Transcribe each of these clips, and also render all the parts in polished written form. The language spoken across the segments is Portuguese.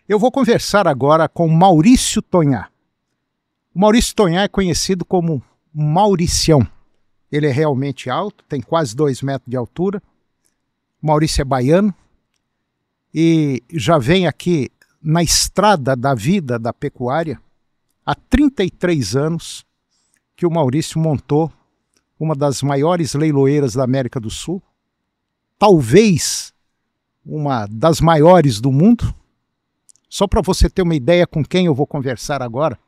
Eu vou conversar agora com Maurício Tonhá. O Maurício Tonhá é conhecido como Mauricião. Ele é realmente alto, tem quase 2 metros de altura. O Maurício é baiano e já vem aqui na estrada da vida da pecuária há 33 anos que o Maurício montou uma das maiores leiloeiras da América do Sul, talvez uma das maiores do mundo. Só para você ter uma ideia com quem eu vou conversar agora,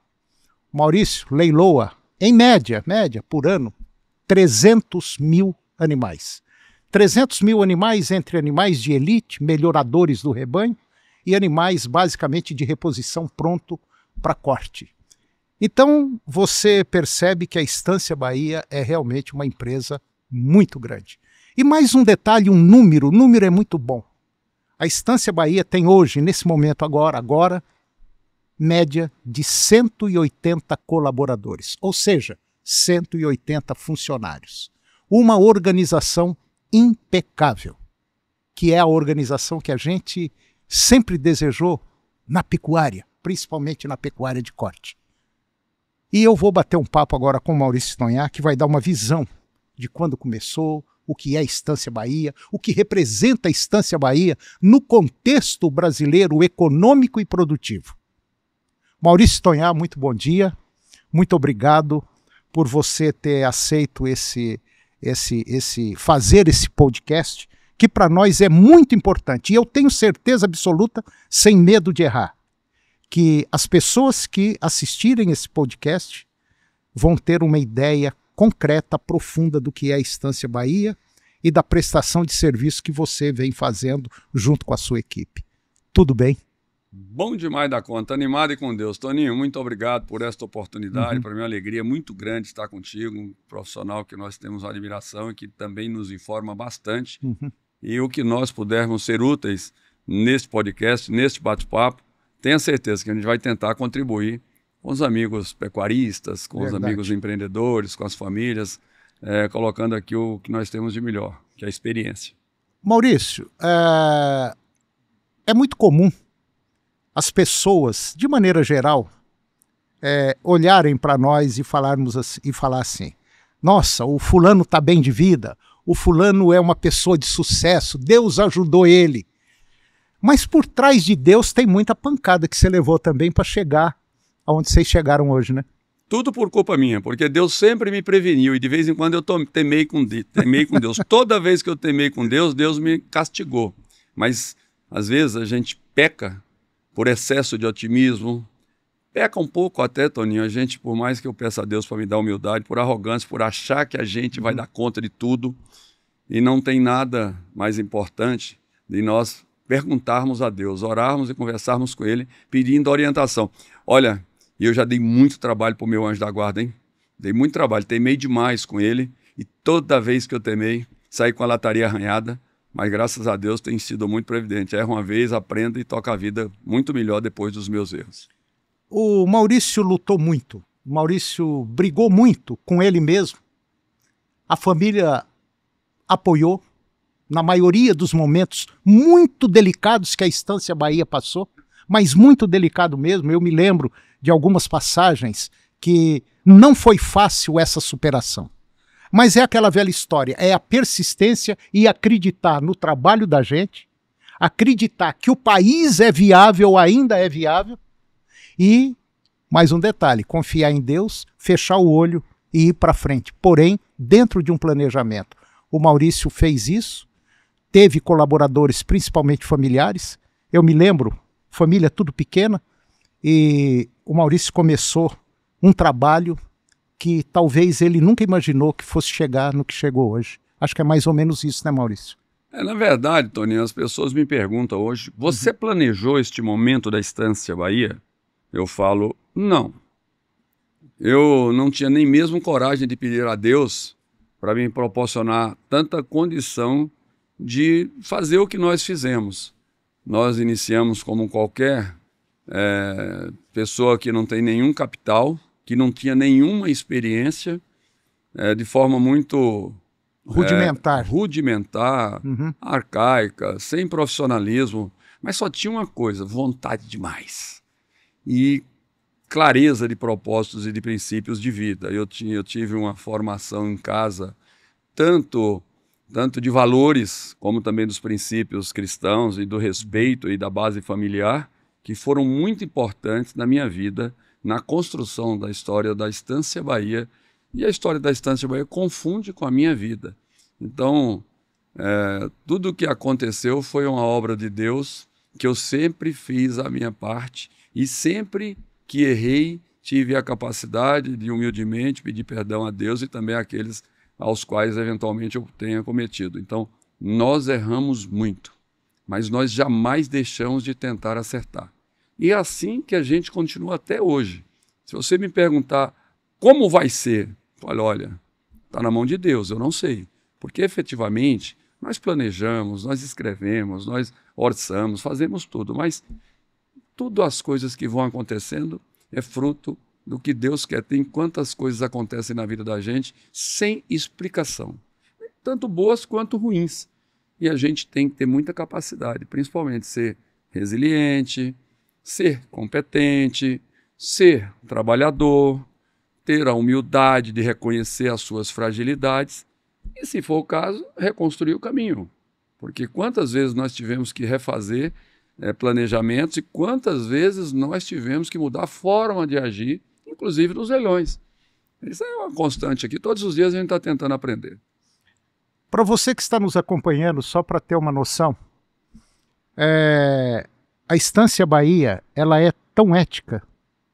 o Maurício leiloa, em média, por ano, 300 mil animais. 300 mil animais entre animais de elite, melhoradores do rebanho, e animais basicamente de reposição pronto para corte. Então você percebe que a Estância Bahia é realmente uma empresa muito grande. E mais um detalhe, o número é muito bom. A Estância Bahia tem hoje, nesse momento agora, média de 180 colaboradores, ou seja, 180 funcionários. Uma organização impecável, que é a organização que a gente sempre desejou na pecuária, principalmente na pecuária de corte. E eu vou bater um papo agora com o Maurício Tonhá, que vai dar uma visão de quando começou, o que é a Estância Bahia, o que representa a Estância Bahia no contexto brasileiro econômico e produtivo. Maurício Tonhá, muito bom dia, muito obrigado por você ter aceito fazer esse podcast, que para nós é muito importante. E eu tenho certeza absoluta, sem medo de errar, que as pessoas que assistirem esse podcast vão ter uma ideia concreta, profunda do que é a Estância Bahia e da prestação de serviço que você vem fazendo junto com a sua equipe. Tudo bem? Bom demais da conta, animado e com Deus. Toninho, muito obrigado por esta oportunidade. Para mim é uma alegria muito grande estar contigo, um profissional que nós temos admiração e que também nos informa bastante. E o que nós pudermos ser úteis neste podcast, neste bate-papo, tenha certeza que a gente vai tentar contribuir com os amigos pecuaristas, com os amigos empreendedores, com as famílias, colocando aqui o que nós temos de melhor, que é a experiência. Maurício, é muito comum as pessoas, de maneira geral, olharem para nós e falar assim, nossa, o fulano está bem de vida, o fulano é uma pessoa de sucesso, Deus ajudou ele. Mas por trás de Deus tem muita pancada que você levou também para chegar aonde vocês chegaram hoje, né? Tudo por culpa minha, porque Deus sempre me preveniu e de vez em quando eu temei com Deus. Toda vez que eu temei com Deus, Deus me castigou. Mas às vezes a gente peca por excesso de otimismo, peca um pouco até, Toninho, a gente, por mais que eu peça a Deus para me dar humildade, por arrogância, por achar que a gente vai dar conta de tudo, e não tem nada mais importante de nós perguntarmos a Deus, orarmos e conversarmos com Ele, pedindo orientação. Olha, eu já dei muito trabalho para o meu anjo da guarda, hein? Dei muito trabalho, temei demais com ele, e toda vez que eu temei, saí com a lataria arranhada, mas graças a Deus tem sido muito previdente. Erra uma vez, aprenda e toca a vida muito melhor depois dos meus erros. O Maurício lutou muito, o Maurício brigou muito com ele mesmo, a família apoiou, na maioria dos momentos muito delicados que a Estância Bahia passou, mas muito delicado mesmo. Eu me lembro de algumas passagens que não foi fácil essa superação. Mas é aquela velha história, é a persistência e acreditar no trabalho da gente, acreditar que o país é viável, ainda é viável, e, mais um detalhe, confiar em Deus, fechar o olho e ir para frente. Porém, dentro de um planejamento. O Maurício fez isso, teve colaboradores, principalmente familiares. Eu me lembro, família tudo pequena, e o Maurício começou um trabalho que talvez ele nunca imaginou que fosse chegar no que chegou hoje. Acho que é mais ou menos isso, né, Maurício? Na verdade, Toninho, as pessoas me perguntam hoje, você planejou este momento da Estância Bahia? Eu falo, não. Eu não tinha nem mesmo coragem de pedir a Deus para me proporcionar tanta condição de fazer o que nós fizemos. Nós iniciamos como qualquer pessoa que não tem nenhum capital, que não tinha nenhuma experiência, de forma muito rudimentar, arcaica, sem profissionalismo. mas só tinha uma coisa, vontade demais. E clareza de propósitos e de princípios de vida. Eu tive uma formação em casa, tanto de valores, como também dos princípios cristãos e do respeito e da base familiar, que foram muito importantes na minha vida, na construção da história da Estância Bahia. E a história da Estância Bahia confunde com a minha vida. Então, tudo o que aconteceu foi uma obra de Deus, que eu sempre fiz a minha parte e sempre que errei, tive a capacidade de humildemente pedir perdão a Deus e também àqueles aos quais eventualmente eu tenha cometido. Então, nós erramos muito, mas nós jamais deixamos de tentar acertar. E é assim que a gente continua até hoje. Se você me perguntar como vai ser, olha, está na mão de Deus, eu não sei. Porque efetivamente nós planejamos, nós escrevemos, nós orçamos, fazemos tudo, mas tudo as coisas que vão acontecendo é fruto do que Deus quer. Tem quantas coisas acontecem na vida da gente sem explicação, tanto boas quanto ruins. E a gente tem que ter muita capacidade, principalmente ser resiliente, ser competente, ser trabalhador, ter a humildade de reconhecer as suas fragilidades e, se for o caso, reconstruir o caminho. Porque quantas vezes nós tivemos que refazer planejamentos e quantas vezes nós tivemos que mudar a forma de agir, inclusive nos leilões. Isso é uma constante aqui. Todos os dias a gente está tentando aprender. Para você que está nos acompanhando, só para ter uma noção, a Estância Bahia, ela é tão ética,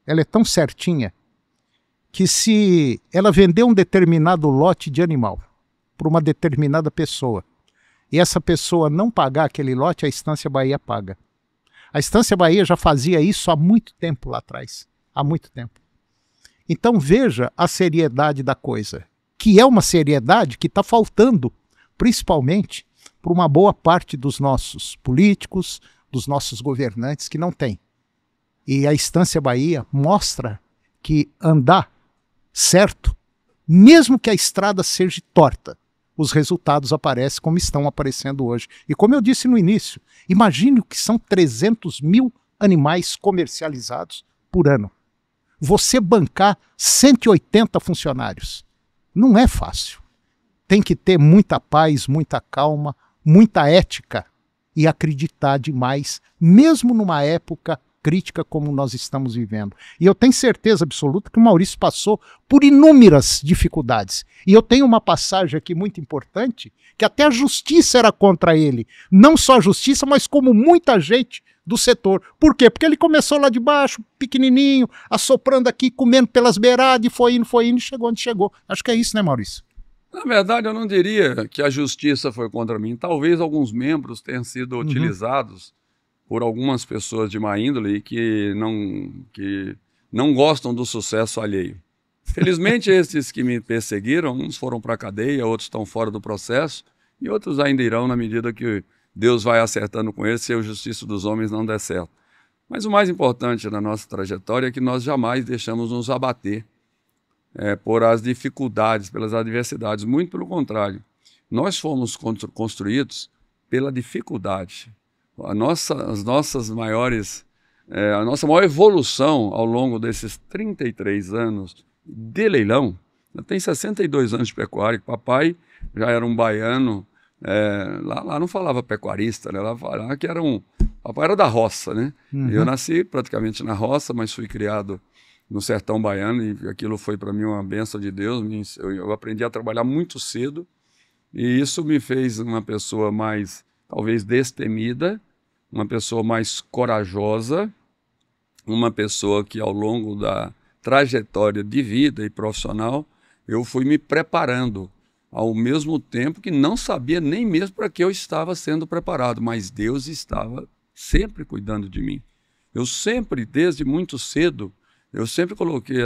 ela é tão certinha, que se ela vender um determinado lote de animal para uma determinada pessoa, e essa pessoa não pagar aquele lote, a Estância Bahia paga. A Estância Bahia já fazia isso há muito tempo lá atrás, há muito tempo. Então veja a seriedade da coisa, que é uma seriedade que está faltando, principalmente para uma boa parte dos nossos políticos, dos nossos governantes que não tem. E a Estância Bahia mostra que andar certo, mesmo que a estrada seja torta, os resultados aparecem como estão aparecendo hoje. E como eu disse no início, imagine o que são 300 mil animais comercializados por ano. Você bancar 180 funcionários não é fácil. Tem que ter muita paz, muita calma, muita ética e acreditar demais, mesmo numa época crítica como nós estamos vivendo. E eu tenho certeza absoluta que o Maurício passou por inúmeras dificuldades. E eu tenho uma passagem aqui muito importante, que até a justiça era contra ele. Não só a justiça, mas como muita gente do setor. Por quê? Porque ele começou lá de baixo, pequenininho, assoprando aqui, comendo pelas beiradas, e foi indo, e chegou onde chegou. Acho que é isso, né, Maurício? Na verdade, eu não diria que a justiça foi contra mim. Talvez alguns membros tenham sido utilizados por algumas pessoas de má índole que não gostam do sucesso alheio. Felizmente, esses que me perseguiram, uns foram para a cadeia, outros estão fora do processo, e outros ainda irão na medida que Deus vai acertando com eles se a justiça dos homens não der certo. Mas o mais importante na nossa trajetória é que nós jamais deixamos nos abater por as dificuldades, pelas adversidades. Muito pelo contrário, nós fomos construídos pela dificuldade. A nossa maior evolução ao longo desses 33 anos de leilão, eu tenho 62 anos de pecuária, papai já era um baiano, lá não falava pecuarista, né? Lá falava que papai era da roça, né? Eu nasci praticamente na roça, mas fui criado no sertão baiano e aquilo foi para mim uma bênção de Deus. Eu aprendi a trabalhar muito cedo e isso me fez uma pessoa mais, talvez, destemida, uma pessoa mais corajosa, uma pessoa que ao longo da trajetória de vida e profissional eu fui me preparando, ao mesmo tempo que não sabia nem mesmo para que eu estava sendo preparado, mas Deus estava sempre cuidando de mim. Eu sempre, desde muito cedo, eu sempre coloquei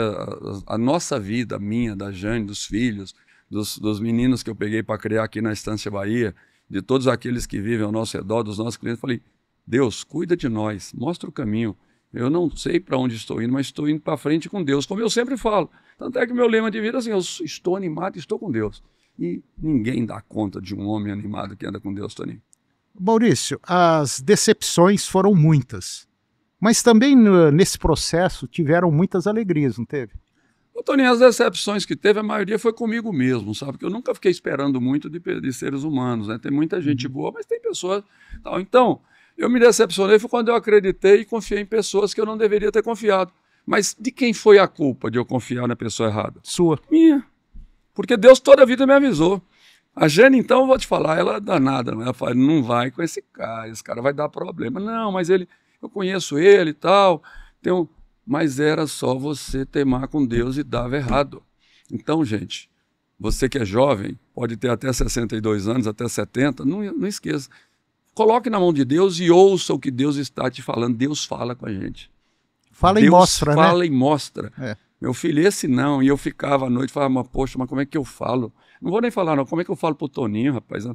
a nossa vida, a minha, da Jane, dos filhos, dos meninos que eu peguei para criar aqui na Estância Bahia, de todos aqueles que vivem ao nosso redor, dos nossos clientes, falei, Deus, cuida de nós, mostra o caminho. Eu não sei para onde estou indo, mas estou indo para frente com Deus, como eu sempre falo. Tanto é que meu lema de vida é assim, eu estou animado e estou com Deus. E ninguém dá conta de um homem animado que anda com Deus, Toninho. Maurício, as decepções foram muitas, mas também nesse processo tiveram muitas alegrias, não teve? Ô, Toninho, as decepções que teve, a maioria foi comigo mesmo, sabe? Porque eu nunca fiquei esperando muito de seres humanos, né? Tem muita gente boa, mas tem pessoas... Tal. Então, eu me decepcionei foi quando eu acreditei e confiei em pessoas que eu não deveria ter confiado. Mas de quem foi a culpa de eu confiar na pessoa errada? Sua. Minha. Porque Deus toda a vida me avisou. A Jane, então, eu vou te falar, ela é danada, né? Ela fala, não vai com esse cara vai dar problema. Não, mas eu conheço ele e tal, mas era só você teimar com Deus e dava errado. Então, gente, você que é jovem, pode ter até 62 anos, até 70, não esqueça. Coloque na mão de Deus e ouça o que Deus está te falando. Deus fala com a gente. Fala Deus e mostra, né? fala e mostra. É. Meu filho, esse não. E eu ficava à noite e falava, poxa, mas como é que eu falo? Não vou nem falar, não. Como é que eu falo pro Toninho, rapaz?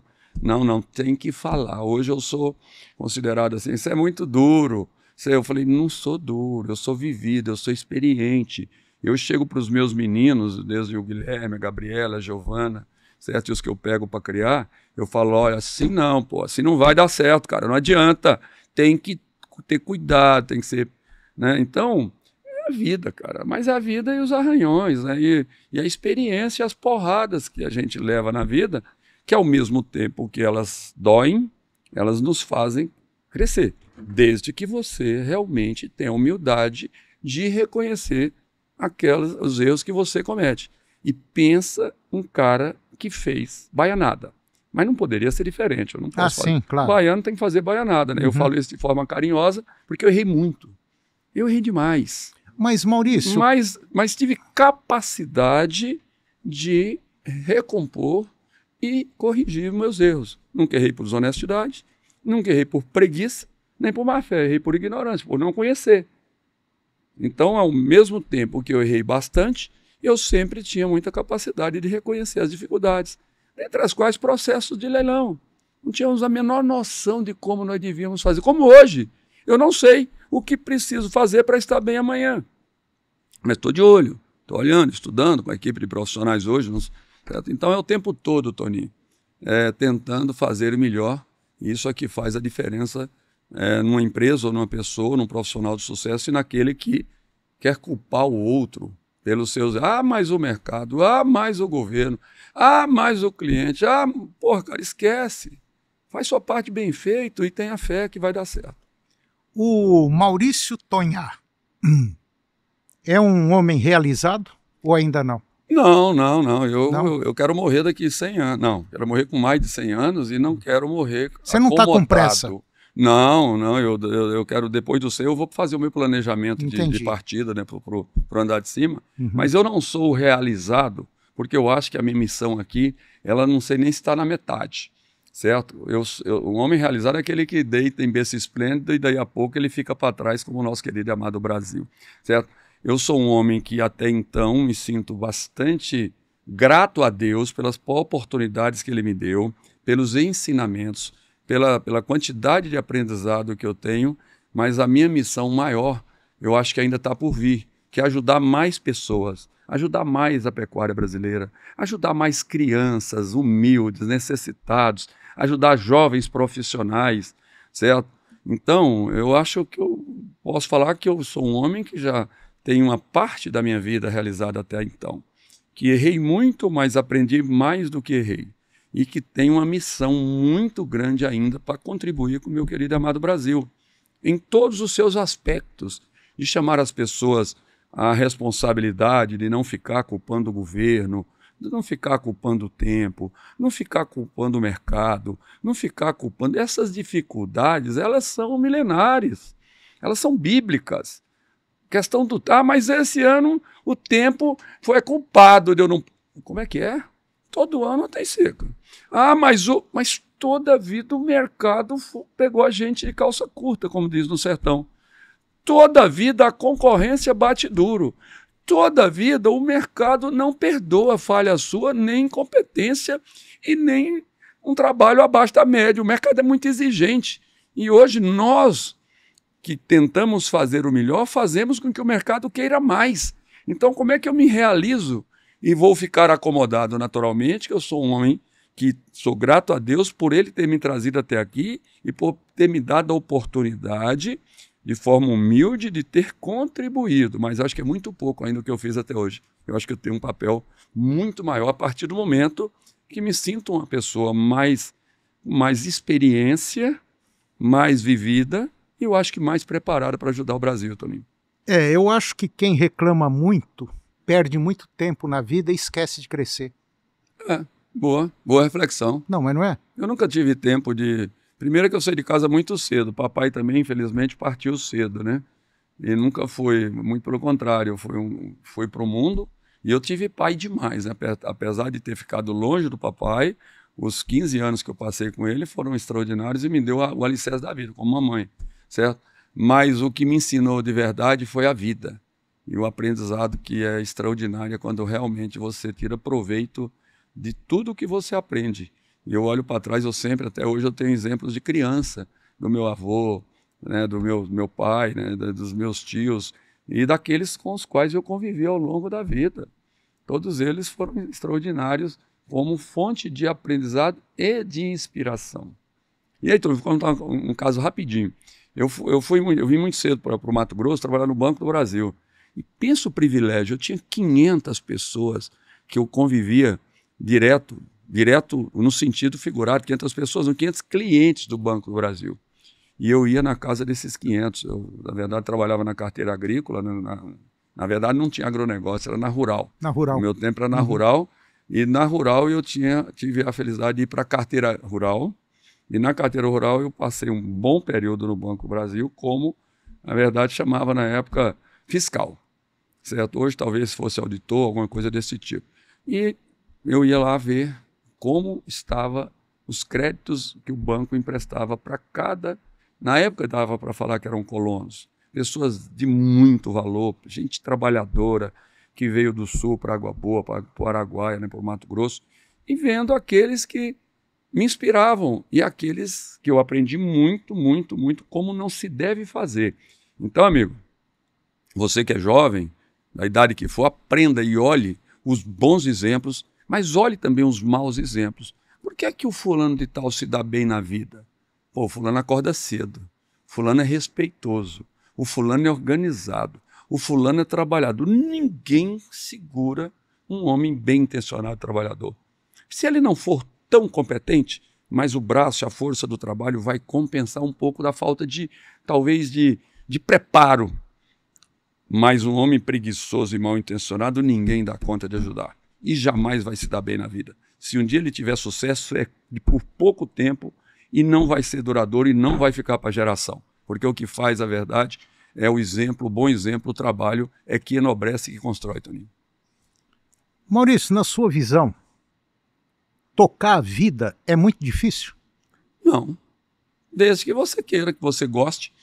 Não, tem que falar. Hoje eu sou considerado assim, isso é muito duro. Eu falei, não sou duro, eu sou vivido, eu sou experiente. Eu chego para os meus meninos, desde o Guilherme, a Gabriela, a Giovana, certo? E os que eu pego para criar, eu falo, olha, assim não, pô, assim não vai dar certo, cara, não adianta. Tem que ter cuidado, tem que ser... Né? Então, é a vida, cara. Mas é a vida e os arranhões, né? E a experiência e as porradas que a gente leva na vida, que ao mesmo tempo que elas doem, elas nos fazem crescer. Desde que você realmente tenha humildade de reconhecer os erros que você comete. E pensa um cara que fez baianada. Mas não poderia ser diferente. Eu não posso falar. Sim, claro. Baiano tem que fazer baianada, né? Eu falo isso de forma carinhosa, porque eu errei muito. Eu errei demais. Mas, Maurício... Mas tive capacidade de recompor e corrigir meus erros. Nunca errei por desonestidade, nunca errei por preguiça, nem por má fé. Errei por ignorância, por não conhecer. Então, ao mesmo tempo que eu errei bastante, eu sempre tinha muita capacidade de reconhecer as dificuldades, entre as quais processos de leilão. Não tínhamos a menor noção de como nós devíamos fazer. Como hoje, eu não sei o que preciso fazer para estar bem amanhã. Mas estou de olho, estou olhando, estudando com a equipe de profissionais hoje. Certo? Então é o tempo todo, Toninho, tentando fazer melhor. E isso é que faz a diferença numa empresa ou numa pessoa, num profissional de sucesso e naquele que quer culpar o outro pelos seus... mais o mercado, mais o governo, mais o cliente. Porra, cara, esquece. Faz sua parte bem feito e tenha fé que vai dar certo. O Maurício Tonhá é um homem realizado ou ainda não? Não. Eu quero morrer daqui 100 anos. Não, quero morrer com mais de 100 anos e não quero morrer Você não está com pressa? Não, eu quero, depois do 100, eu vou fazer o meu planejamento de partida, né, pro andar de cima. Mas eu não sou realizado, porque eu acho que a minha missão aqui, ela não sei nem se está na metade. Certo? O homem realizado é aquele que deita em berço esplêndido e daí a pouco ele fica para trás como o nosso querido e amado Brasil. Certo? Eu sou um homem que até então me sinto bastante grato a Deus pelas oportunidades que Ele me deu, pelos ensinamentos, pela quantidade de aprendizado que eu tenho, mas a minha missão maior, eu acho que ainda está por vir, que é ajudar mais pessoas, ajudar mais a pecuária brasileira, ajudar mais crianças humildes, necessitados, ajudar jovens profissionais, certo? Então, eu acho que eu posso falar que eu sou um homem que já tem uma parte da minha vida realizada até então, que errei muito, mas aprendi mais do que errei, e que tem uma missão muito grande ainda para contribuir com o meu querido e amado Brasil, em todos os seus aspectos, de chamar as pessoas à responsabilidade de não ficar culpando o governo, de não ficar culpando o tempo, não ficar culpando o mercado, não ficar culpando... Essas dificuldades, elas são milenares, elas são bíblicas. Questão do... mas esse ano o tempo foi culpado de eu não... Como é que é? Todo ano tem seca. Mas toda a vida o mercado pegou a gente de calça curta, como diz no sertão. Toda a vida a concorrência bate duro. Toda a vida o mercado não perdoa falha sua, nem incompetência e nem um trabalho abaixo da média. O mercado é muito exigente. E hoje nós, que tentamos fazer o melhor, fazemos com que o mercado queira mais. Então como é que eu me realizo e vou ficar acomodado naturalmente, que eu sou um homem que sou grato a Deus por Ele ter me trazido até aqui e por ter me dado a oportunidade, de forma humilde, de ter contribuído. Mas acho que é muito pouco ainda o que eu fiz até hoje. Eu acho que eu tenho um papel muito maior a partir do momento que me sinto uma pessoa mais experiência, mais vivida e eu acho que mais preparada para ajudar o Brasil, Toninho. Eu acho que quem reclama muito perde muito tempo na vida e esquece de crescer. Boa reflexão. Não, mas não é? Eu nunca tive tempo de... Primeiro que eu saí de casa muito cedo. Papai também, infelizmente, partiu cedo, né? E nunca foi, muito pelo contrário, foi para o mundo. E eu tive pai demais, né? Apesar de ter ficado longe do papai, os 15 anos que eu passei com ele foram extraordinários e me deu o alicerce da vida, como mamãe, certo? Mas o que me ensinou de verdade foi a vida. E o aprendizado que é extraordinário é quando realmente você tira proveito de tudo que você aprende. E eu olho para trás, até hoje eu tenho exemplos de criança, do meu avô, né, do meu pai, né, dos meus tios, e daqueles com os quais eu convivi ao longo da vida. Todos eles foram extraordinários como fonte de aprendizado e de inspiração. E aí, vou contar um caso rapidinho. Eu vim muito cedo para o Mato Grosso trabalhar no Banco do Brasil. E pensa o privilégio, eu tinha 500 pessoas que eu convivia direto no sentido figurado, 500 pessoas, 500 clientes do Banco do Brasil. E eu ia na casa desses 500. Eu, na verdade, trabalhava na carteira agrícola, na verdade não tinha agronegócio, era na Rural. Na Rural. O meu tempo era na Rural, e na Rural eu tive a felicidade de ir para a carteira Rural, e na carteira Rural eu passei um bom período no Banco do Brasil, como, na verdade, chamava na época fiscal, certo? Hoje talvez fosse auditor, alguma coisa desse tipo. E eu ia lá ver como estava os créditos que o banco emprestava para cada... Na época dava para falar que eram colonos, pessoas de muito valor, gente trabalhadora, que veio do sul para Água Boa, para o Araguaia, né, para o Mato Grosso, e vendo aqueles que me inspiravam e aqueles que eu aprendi muito, muito, muito como não se deve fazer. Então, amigo, você que é jovem, da idade que for, aprenda e olhe os bons exemplos, mas olhe também os maus exemplos. Por que é que o fulano de tal se dá bem na vida? Pô, o fulano acorda cedo, o fulano é respeitoso, o fulano é organizado, o fulano é trabalhador. Ninguém segura um homem bem intencionado trabalhador. Se ele não for tão competente, mas o braço, a força do trabalho vai compensar um pouco da falta talvez de preparo. Mas um homem preguiçoso e mal intencionado, ninguém dá conta de ajudar. E jamais vai se dar bem na vida. Se um dia ele tiver sucesso, é por pouco tempo e não vai ser duradouro e não vai ficar para a geração. Porque o que faz a verdade é o exemplo, o bom exemplo, o trabalho é que enobrece e que constrói, Toninho. Maurício, na sua visão, tocar a vida é muito difícil? Não. Desde que você queira, que você goste.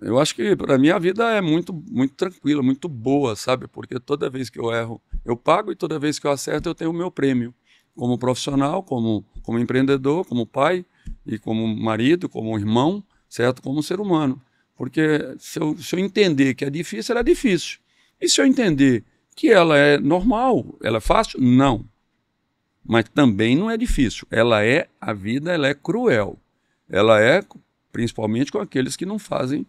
Eu acho que para mim a vida é muito, muito tranquila, muito boa, sabe? Porque toda vez que eu erro, eu pago e toda vez que eu acerto, eu tenho o meu prêmio. Como profissional, como empreendedor, como pai e como marido, como irmão, certo? Como ser humano. Porque se eu entender que é difícil, ela é difícil. E se eu entender que ela é normal, ela é fácil? Não. Mas também não é difícil. A vida ela é cruel. Ela é, principalmente com aqueles que não fazem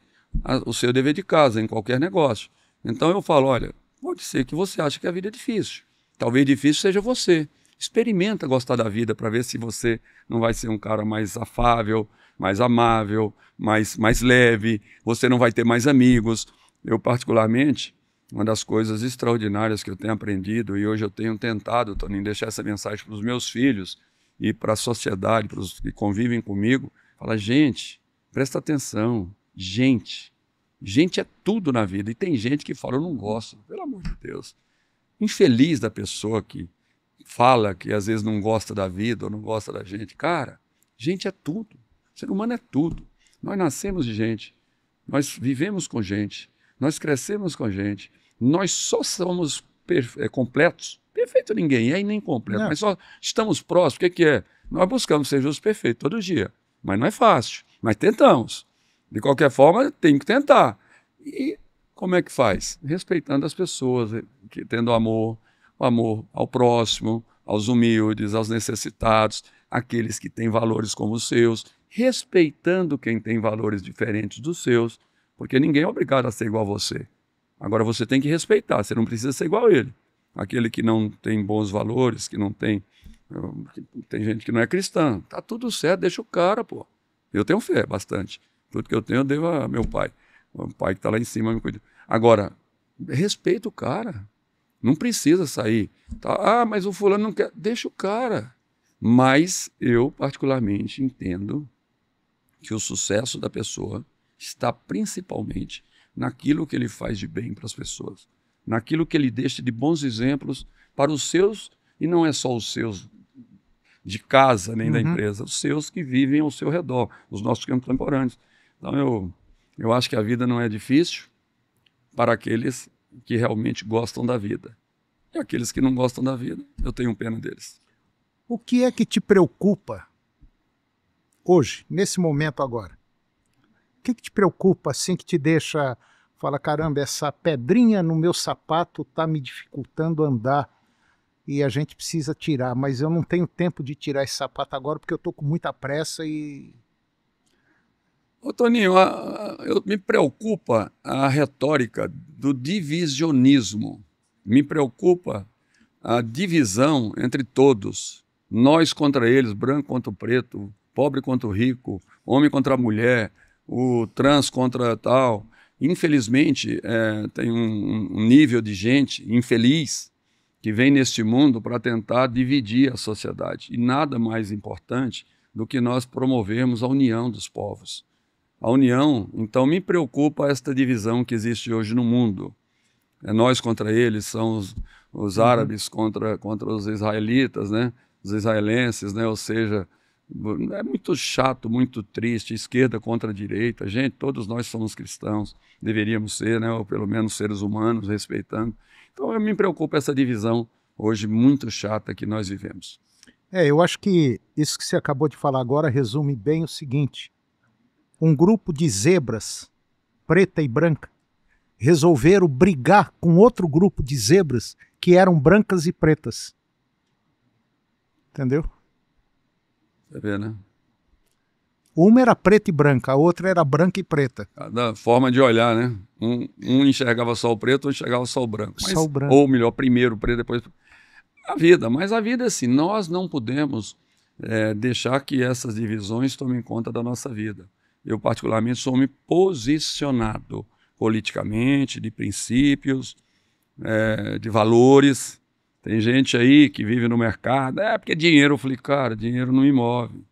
o seu dever de casa em qualquer negócio. Então eu falo, olha, pode ser que você ache que a vida é difícil. Talvez difícil seja você. Experimenta gostar da vida para ver se você não vai ser um cara mais afável, mais amável, mais leve, você não vai ter mais amigos. Eu, particularmente, uma das coisas extraordinárias que eu tenho aprendido, e hoje eu tenho tentado, Toninho, deixar essa mensagem para os meus filhos e para a sociedade, para os que convivem comigo, fala, gente, presta atenção, gente é tudo na vida, e tem gente que fala, eu não gosto, pelo amor de Deus. Infeliz da pessoa que fala que às vezes não gosta da vida ou não gosta da gente. Cara, gente é tudo. O ser humano é tudo. Nós nascemos de gente, nós vivemos com gente, nós crescemos com gente, nós só somos completos. Perfeito ninguém é e nem completo, mas só estamos próximos. O que é? Nós buscamos ser justos perfeitos todo dia, mas não é fácil, mas tentamos. De qualquer forma, tem que tentar. E como é que faz? Respeitando as pessoas, tendo amor, o amor ao próximo, aos humildes, aos necessitados, aqueles que têm valores como os seus, respeitando quem tem valores diferentes dos seus, porque ninguém é obrigado a ser igual a você. Agora você tem que respeitar, você não precisa ser igual a ele. Aquele que não tem bons valores, que não tem... Tem gente que não é cristã, tá tudo certo, deixa o cara, pô. Eu tenho fé, bastante. Tudo que eu tenho eu devo a meu pai. O pai que está lá em cima me cuida. Agora, respeita o cara. Não precisa sair. Tá? Ah, mas o fulano não quer. Deixa o cara. Mas eu, particularmente, entendo que o sucesso da pessoa está principalmente naquilo que ele faz de bem para as pessoas. Naquilo que ele deixa de bons exemplos para os seus, e não é só os seus de casa, nem da empresa, os seus que vivem ao seu redor, os nossos contemporâneos. Então, eu acho que a vida não é difícil para aqueles que realmente gostam da vida. E aqueles que não gostam da vida, eu tenho pena deles. O que é que te preocupa hoje, nesse momento agora? O que te preocupa, assim, que te deixa... Fala, caramba, essa pedrinha no meu sapato está me dificultando andar e a gente precisa tirar, mas eu não tenho tempo de tirar esse sapato agora porque eu estou com muita pressa e... Ô, Toninho, me preocupa a retórica do divisionismo. Me preocupa a divisão entre todos. Nós contra eles, branco contra o preto, pobre contra o rico, homem contra a mulher, o trans contra tal. Infelizmente, tem um nível de gente infeliz que vem neste mundo para tentar dividir a sociedade. E nada mais importante do que nós promovermos a união dos povos. A união, então me preocupa esta divisão que existe hoje no mundo. É nós contra eles, são os árabes contra os israelitas, né? Os israelenses, né? Ou seja, é muito chato, muito triste, esquerda contra a direita. Gente, todos nós somos cristãos, deveríamos ser, né? Ou pelo menos seres humanos, respeitando. Então me preocupa essa divisão hoje muito chata que nós vivemos. Eu acho que isso que você acabou de falar agora resume bem o seguinte. Um grupo de zebras, preta e branca, resolveram brigar com outro grupo de zebras que eram brancas e pretas. Entendeu? Você vê, né? Uma era preta e branca, a outra era branca e preta. Cada forma de olhar, né? Um enxergava só o preto, outro enxergava só o branco. Só o branco. Ou melhor, primeiro o preto, depois... A vida, mas a vida é assim, nós não podemos deixar que essas divisões tomem conta da nossa vida. Eu, particularmente, sou me posicionado politicamente, de princípios, de valores. Tem gente aí que vive no mercado, porque dinheiro. Eu falei, cara, dinheiro não me move.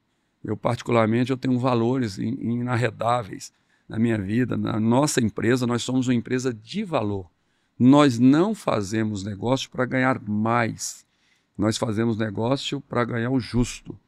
Eu, particularmente, eu tenho valores inarredáveis na minha vida. Na nossa empresa, nós somos uma empresa de valor. Nós não fazemos negócio para ganhar mais. Nós fazemos negócio para ganhar o justo.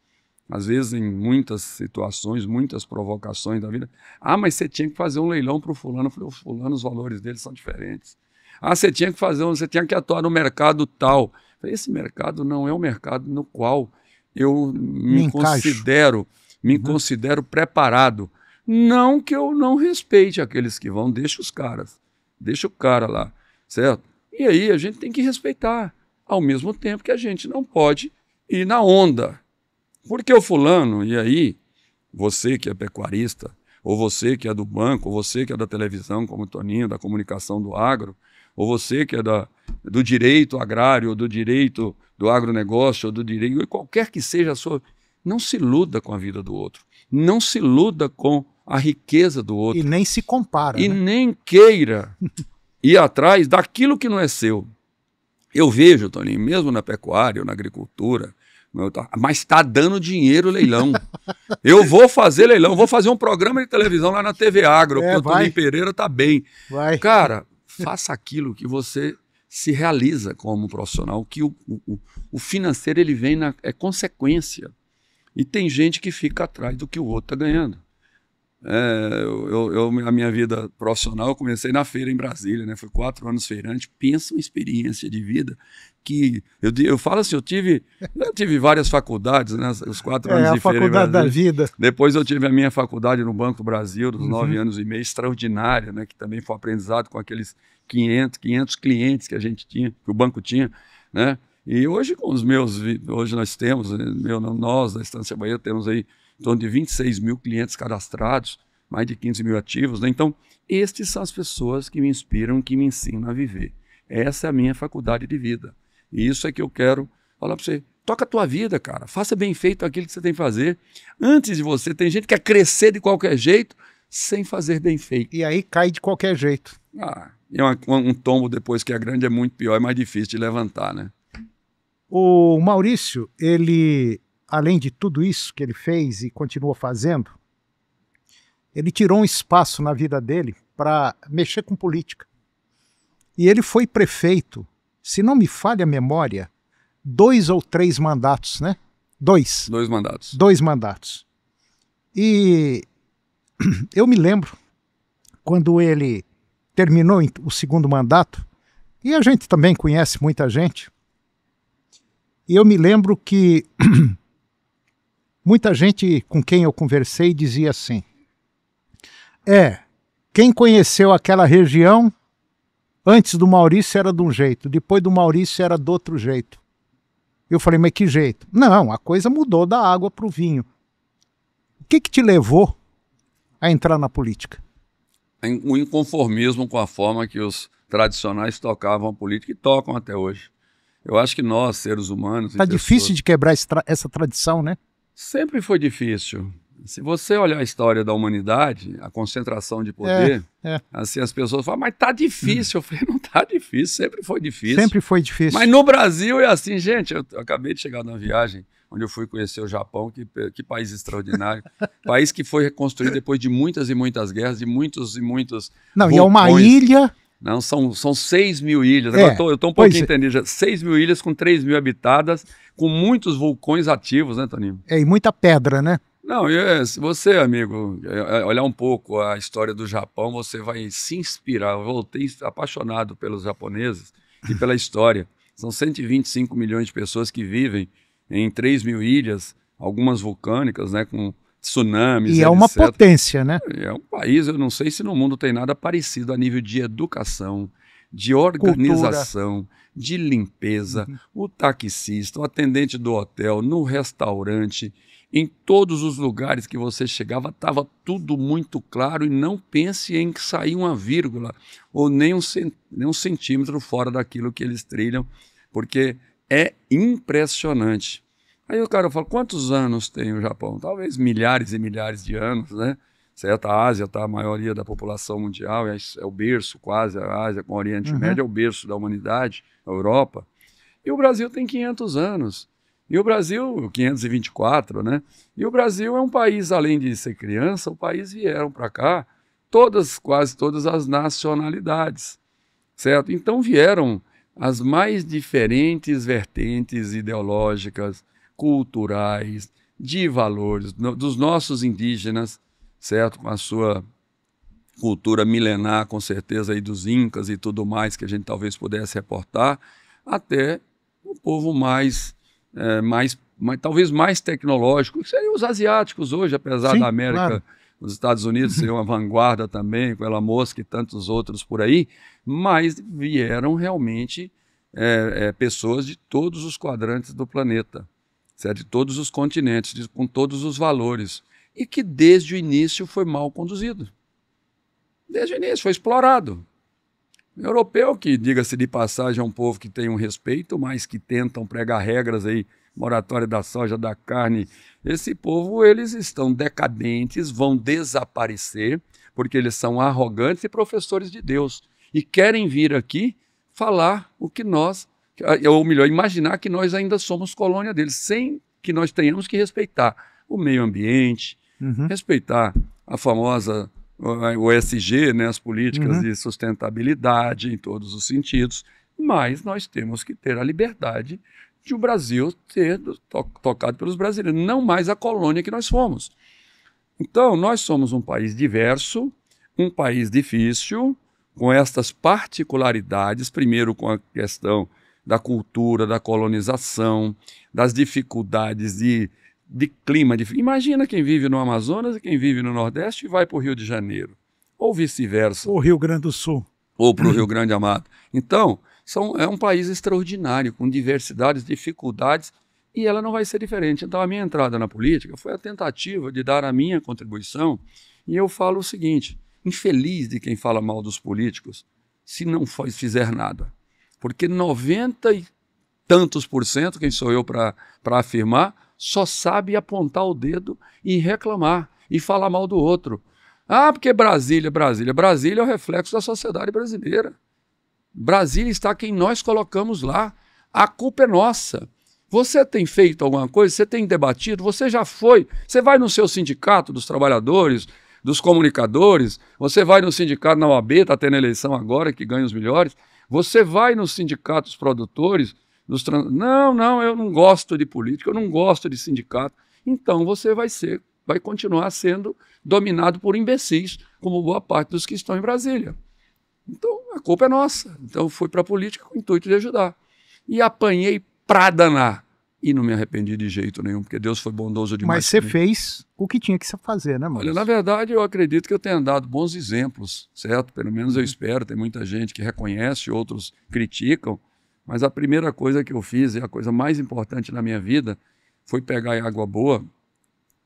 Às vezes, em muitas situações, muitas provocações da vida. Ah, mas você tinha que fazer um leilão para o fulano. Eu falei, o fulano, os valores dele são diferentes. Ah, você tinha que atuar no mercado tal. Eu falei, esse mercado não é o mercado no qual eu me considero preparado. Não que eu não respeite aqueles que vão, deixa os caras. Deixa o cara lá, certo? E aí a gente tem que respeitar, ao mesmo tempo que a gente não pode ir na onda. Porque o fulano, e aí, você que é pecuarista, ou você que é do banco, ou você que é da televisão, como o Toninho, da comunicação do agro, ou você que é do direito agrário, ou do direito do agronegócio, ou do direito, qualquer que seja a sua... Não se iluda com a vida do outro. Não se iluda com a riqueza do outro. E nem se compara. E nem queira ir atrás daquilo que não é seu. Eu vejo, Toninho, mesmo na pecuária ou na agricultura, mas está dando dinheiro o leilão. Eu vou fazer leilão, vou fazer um programa de televisão lá na TV Agro, porque o Toninho Pereira está bem. Vai. Cara, faça aquilo que você se realiza como profissional, que o financeiro ele vem é consequência. E tem gente que fica atrás do que o outro está ganhando. A minha vida profissional, eu comecei na feira em Brasília, né? Fui 4 anos feirante. Pensa uma experiência de vida que... Eu falo assim, eu tive várias faculdades, né? Os 4 anos de feira em Brasília. A faculdade da vida. Depois eu tive a minha faculdade no Banco do Brasil, dos 9 anos e meio, extraordinária, né? Que também foi aprendizado com aqueles 500 clientes que a gente tinha, que o banco tinha, né? E hoje, com os hoje nós temos, nós da Estância Bahia, temos aí em torno de 26 mil clientes cadastrados, mais de 15 mil ativos, né? Então, estes são as pessoas que me inspiram, que me ensinam a viver. Essa é a minha faculdade de vida. E isso é que eu quero falar para você. Toca a tua vida, cara. Faça bem feito aquilo que você tem que fazer. Antes de você, tem gente que quer crescer de qualquer jeito, sem fazer bem feito. E aí cai de qualquer jeito. E um tombo depois que é grande é muito pior, é mais difícil de levantar, né? O Maurício, ele, além de tudo isso que ele fez e continua fazendo, ele tirou um espaço na vida dele para mexer com política. E ele foi prefeito, se não me falha a memória, 2 ou 3 mandatos, né? 2. 2 mandatos. 2 mandatos. E eu me lembro, quando ele terminou o segundo mandato, e a gente também conhece muita gente, e eu me lembro que muita gente com quem eu conversei dizia assim, quem conheceu aquela região antes do Maurício era de um jeito, depois do Maurício era do outro jeito. Eu falei, mas que jeito? Não, a coisa mudou da água para o vinho. O que te levou a entrar na política? O inconformismo com a forma que os tradicionais tocavam a política e tocam até hoje. Eu acho que nós, seres humanos... Está difícil de quebrar essa tradição, né? Sempre foi difícil. Se você olhar a história da humanidade, a concentração de poder, assim as pessoas falam, mas tá difícil. Eu falei, não tá difícil, sempre foi difícil. Sempre foi difícil. Mas no Brasil é assim, gente, eu acabei de chegar numa viagem onde eu fui conhecer o Japão, que país extraordinário. País que foi reconstruído depois de muitas e muitas guerras, de muitos e muitos Não, vulcões. E é uma ilha... Não, são 6 mil ilhas. Agora eu estou um pouquinho entendido. Já 6 mil ilhas com 3 mil habitadas, com muitos vulcões ativos, né, Toninho? E muita pedra, né? Não, se você, amigo, olhar um pouco a história do Japão, você vai se inspirar. Eu voltei apaixonado pelos japoneses e pela história. São 125 milhões de pessoas que vivem em 3 mil ilhas, algumas vulcânicas, né, com tsunamis, e é uma potência, né? É um país, eu não sei se no mundo tem nada parecido a nível de educação, de organização, cultura, de limpeza, o taxista, o atendente do hotel, no restaurante, em todos os lugares que você chegava, estava tudo muito claro e não pense em sair uma vírgula ou nem um centímetro fora daquilo que eles trilham, porque é impressionante. Aí o cara fala, quantos anos tem o Japão? Talvez milhares e milhares de anos, né? Certo? A Ásia está a maioria da população mundial, é o berço quase, a Ásia com o Oriente Médio é o berço da humanidade, a Europa. E o Brasil tem 500 anos. E o Brasil, 524, né? E o Brasil é um país, além de ser criança, o país vieram para cá quase todas as nacionalidades, certo? Então vieram as mais diferentes vertentes ideológicas, culturais, de valores, dos nossos indígenas, certo? Com a sua cultura milenar, com certeza, aí dos incas e tudo mais, que a gente talvez pudesse reportar, até o povo talvez mais tecnológico, que seriam os asiáticos hoje, apesar Sim, da América, claro. Os Estados Unidos seriam uma vanguarda também, com Elon Musk e tantos outros por aí, mas vieram realmente pessoas de todos os quadrantes do planeta, certo? De todos os continentes, com todos os valores, e que desde o início foi mal conduzido. Desde o início, foi explorado. O europeu, que, diga-se de passagem, é um povo que tem um respeito, mas que tentam pregar regras aí, moratória da soja, da carne. Esse povo, eles estão decadentes, vão desaparecer, porque eles são arrogantes e professores de Deus. E querem vir aqui falar o que nós, ou melhor, imaginar que nós ainda somos colônia deles, sem que nós tenhamos que respeitar o meio ambiente, respeitar a famosa o ESG, né, as políticas de sustentabilidade em todos os sentidos, mas nós temos que ter a liberdade de o Brasil ser tocado pelos brasileiros, não mais a colônia que nós fomos. Então, nós somos um país diverso, um país difícil, com estas particularidades, primeiro com a questão da cultura, da colonização, das dificuldades de clima. Imagina quem vive no Amazonas e quem vive no Nordeste e vai para o Rio de Janeiro, ou vice-versa. O Rio Grande do Sul. Ou para o Rio Grande Amado. Então, É um país extraordinário, com diversidades, dificuldades, e ela não vai ser diferente. Então, a minha entrada na política foi a tentativa de dar a minha contribuição, e eu falo o seguinte: infeliz de quem fala mal dos políticos, se não fizer nada. Porque 90 e tantos por cento, quem sou eu para afirmar, só sabe apontar o dedo e reclamar, e falar mal do outro. Ah, porque Brasília é o reflexo da sociedade brasileira. Brasília está quem nós colocamos lá. A culpa é nossa. Você tem feito alguma coisa? Você tem debatido? Você já foi? Você vai no seu sindicato dos trabalhadores, dos comunicadores? Você vai no sindicato na OAB, está tendo eleição agora, que ganha os melhores? Você vai no sindicato dos produtores? Não, eu não gosto de política, eu não gosto de sindicato. Então você vai continuar sendo dominado por imbecis, como boa parte dos que estão em Brasília. Então, a culpa é nossa. Então, eu fui para a política com o intuito de ajudar. E apanhei pra danar. E não me arrependi de jeito nenhum, porque Deus foi bondoso demais. Mas você fez o que tinha que se fazer, né, Maurício? Olha, na verdade, eu acredito que eu tenha dado bons exemplos, certo? Pelo menos eu espero. Tem muita gente que reconhece, outros criticam. Mas a primeira coisa que eu fiz, e a coisa mais importante na minha vida, foi pegar em Água Boa.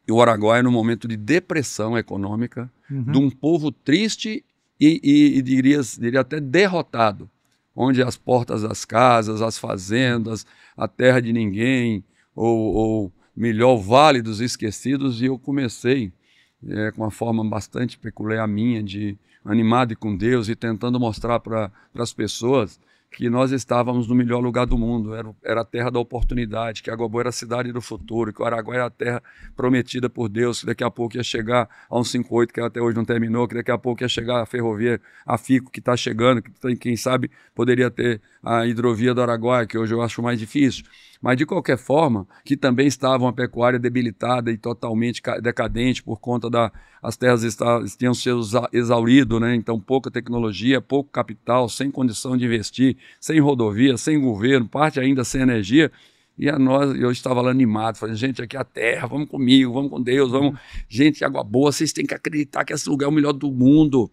E o Araguaia, num momento de depressão econômica, de um povo triste e diria até derrotado, onde as portas das casas, as fazendas, a terra de ninguém, ou melhor, o Vale dos Esquecidos, e eu comecei com uma forma bastante peculiar minha, de animado com Deus e tentando mostrar para as pessoas que nós estávamos no melhor lugar do mundo, era a terra da oportunidade, que Água Boa era a cidade do futuro, que o Araguaia era a terra prometida por Deus, que daqui a pouco ia chegar a 158, que até hoje não terminou, que daqui a pouco ia chegar a ferrovia, a FICO, que está chegando, que quem sabe poderia ter a hidrovia do Araguaia, que hoje eu acho mais difícil. Mas, de qualquer forma, que também estava uma pecuária debilitada e totalmente decadente por conta as terras tinham sido exaurido, né? Então pouca tecnologia, pouco capital, sem condição de investir, sem rodovia, sem governo, parte ainda sem energia. E eu estava lá animado, falando: gente, aqui é a terra, vamos comigo, vamos com Deus, vamos. Gente, Água Boa, vocês têm que acreditar que esse lugar é o melhor do mundo.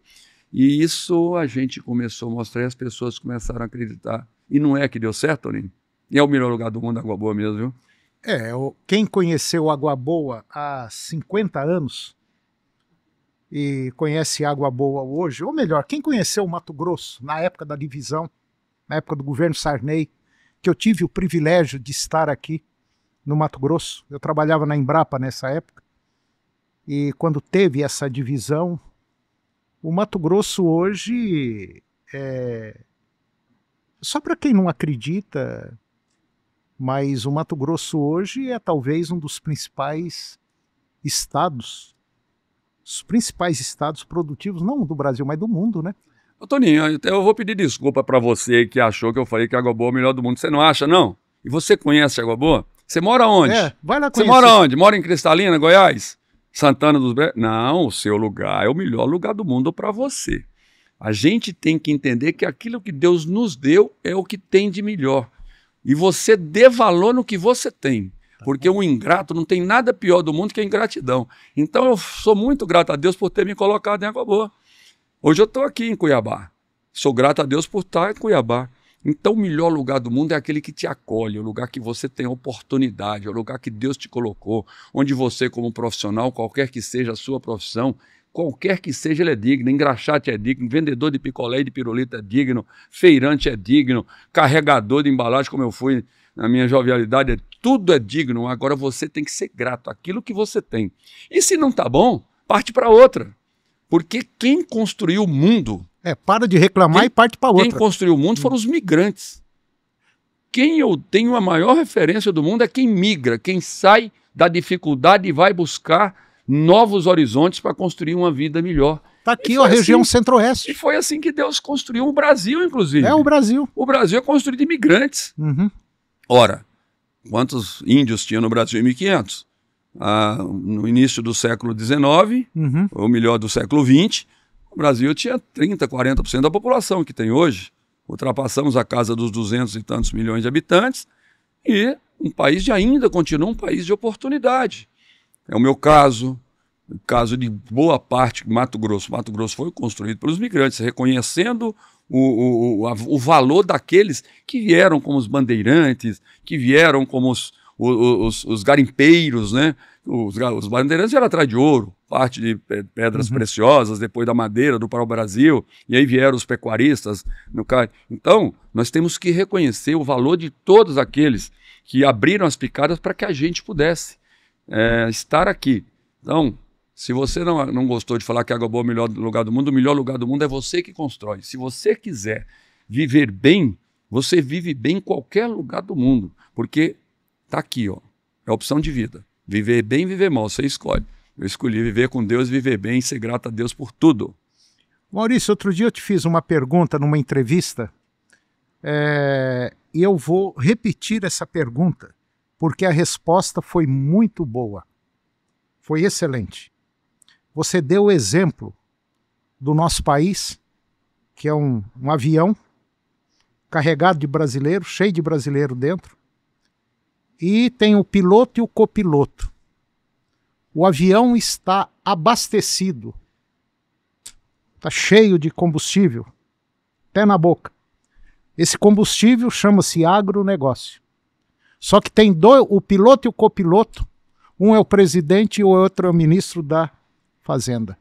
E isso a gente começou a mostrar e as pessoas começaram a acreditar. E não é que deu certo, Toninho? E é o melhor lugar do mundo, Água Boa mesmo, viu? Quem conheceu Água Boa há 50 anos e conhece Água Boa hoje, ou melhor, quem conheceu o Mato Grosso na época da divisão, na época do governo Sarney, que eu tive o privilégio de estar aqui no Mato Grosso, eu trabalhava na Embrapa nessa época, e quando teve essa divisão, o Mato Grosso hoje só para quem não acredita, mas o Mato Grosso hoje é talvez um dos principais estados, os principais estados produtivos, não do Brasil, mas do mundo, né? Ô, Toninho, eu vou pedir desculpa para você que achou que eu falei que Água Boa é o melhor do mundo. Você não acha, não? E você conhece Água Boa? Você mora onde? Vai lá conhecer. Você mora onde? Mora em Cristalina, Goiás? Santana dos Brejos? Não, o seu lugar é o melhor lugar do mundo para você. A gente tem que entender que aquilo que Deus nos deu é o que tem de melhor. E você dê valor no que você tem. Porque o ingrato não tem nada pior do mundo que a ingratidão. Então eu sou muito grato a Deus por ter me colocado em Água Boa. Hoje eu estou aqui em Cuiabá. Sou grato a Deus por estar em Cuiabá. Então o melhor lugar do mundo é aquele que te acolhe, o lugar que você tem oportunidade, o lugar que Deus te colocou, onde você como profissional, qualquer que seja a sua profissão, qualquer que seja, ele é digno. Engraxate é digno, vendedor de picolé e de pirulito é digno, feirante é digno, carregador de embalagem, como eu fui na minha jovialidade, tudo é digno. Agora você tem que ser grato àquilo que você tem. E se não está bom, parte para outra. Porque quem construiu o mundo... para de reclamar e parte para outra. Quem construiu o mundo foram os migrantes. Quem eu tenho a maior referência do mundo é quem migra, quem sai da dificuldade e vai buscar novos horizontes para construir uma vida melhor. Está aqui a região centro-oeste. E foi assim que Deus construiu o Brasil, inclusive. É o Brasil. O Brasil é construído de imigrantes. Ora, quantos índios tinha no Brasil em 1500? No início do século XIX, ou melhor, do século XX, o Brasil tinha 30%, 40% da população que tem hoje. Ultrapassamos a casa dos 200 e tantos milhões de habitantes e um país ainda continua um país de oportunidade. É o meu caso, o caso de boa parte de Mato Grosso. Mato Grosso foi construído pelos migrantes, reconhecendo o valor daqueles que vieram como os bandeirantes, que vieram como os garimpeiros, né? Os bandeirantes eram atrás de ouro, parte de pedras preciosas, depois da madeira, do pau-brasil, e aí vieram os pecuaristas. Então, nós temos que reconhecer o valor de todos aqueles que abriram as picadas para que a gente pudesse estar aqui. Então, se você não gostou de falar que Água Boa é o melhor lugar do mundo, o melhor lugar do mundo é você que constrói. Se você quiser viver bem, você vive bem em qualquer lugar do mundo, porque está aqui, ó, é a opção de vida. Viver bem, viver mal, você escolhe. Eu escolhi viver com Deus, viver bem e ser grato a Deus por tudo. Maurício, outro dia eu te fiz uma pergunta numa entrevista e eu vou repetir essa pergunta, porque a resposta foi muito boa. Foi excelente. Você deu o exemplo do nosso país, que é um avião carregado de brasileiro, cheio de brasileiro dentro, e tem o piloto e o copiloto. O avião está abastecido, está cheio de combustível, até na boca. Esse combustível chama-se agronegócio. Só que tem o piloto e o copiloto, um é o presidente e o outro é o ministro da Fazenda.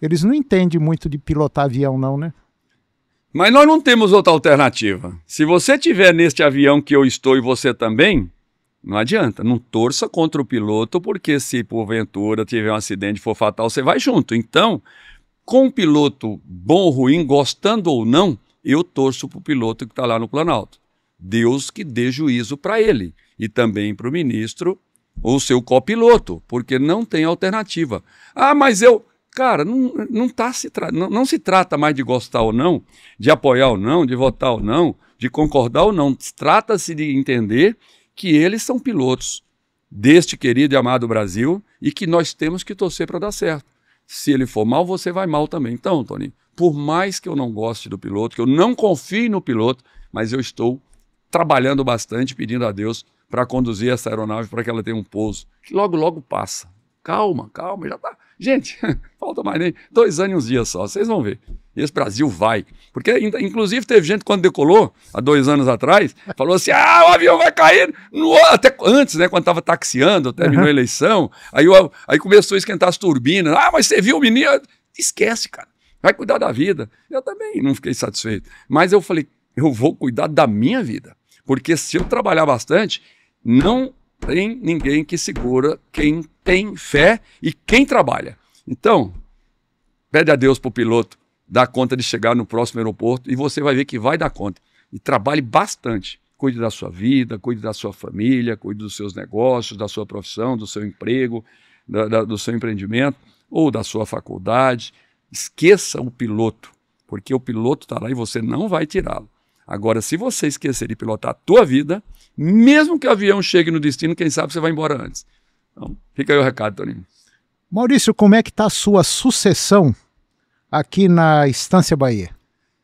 Eles não entendem muito de pilotar avião não, né? Mas nós não temos outra alternativa. Se você estiver neste avião que eu estou e você também, não adianta, não torça contra o piloto, porque se porventura tiver um acidente e for fatal, você vai junto. Então, com o piloto bom ou ruim, gostando ou não, eu torço para o piloto que está lá no Planalto. Deus que dê juízo para ele e também para o ministro ou seu copiloto, porque não tem alternativa. Ah, mas eu... Cara, não se trata mais de gostar ou não, de apoiar ou não, de votar ou não, de concordar ou não. Trata-se de entender que eles são pilotos deste querido e amado Brasil e que nós temos que torcer para dar certo. Se ele for mal, você vai mal também. Então, Toninho, por mais que eu não goste do piloto, que eu não confie no piloto, mas eu estou trabalhando bastante, pedindo a Deus para conduzir essa aeronave para que ela tenha um pouso, que logo, logo passa. Calma, calma, já tá... Gente, falta mais nem 2 anos e uns dias só, vocês vão ver. Esse Brasil vai. Porque, inclusive, teve gente quando decolou, há 2 anos atrás, falou assim, o avião vai cair. Até antes, né, quando estava taxiando, terminou a eleição, aí começou a esquentar as turbinas. Mas você viu o menino? Esquece, cara. Vai cuidar da vida. Eu também não fiquei satisfeito. Mas eu falei, eu vou cuidar da minha vida. Porque se eu trabalhar bastante, não tem ninguém que segura quem tem fé e quem trabalha. Então, pede a Deus para o piloto dar conta de chegar no próximo aeroporto e você vai ver que vai dar conta. E trabalhe bastante. Cuide da sua vida, cuide da sua família, cuide dos seus negócios, da sua profissão, do seu emprego, do seu empreendimento ou da sua faculdade. Esqueça o piloto, porque o piloto está lá e você não vai tirá-lo. Agora, se você esquecer de pilotar a tua vida, mesmo que o avião chegue no destino, quem sabe você vai embora antes. Então, fica aí o recado, Toninho. Maurício, como é que está a sua sucessão aqui na Estância Bahia?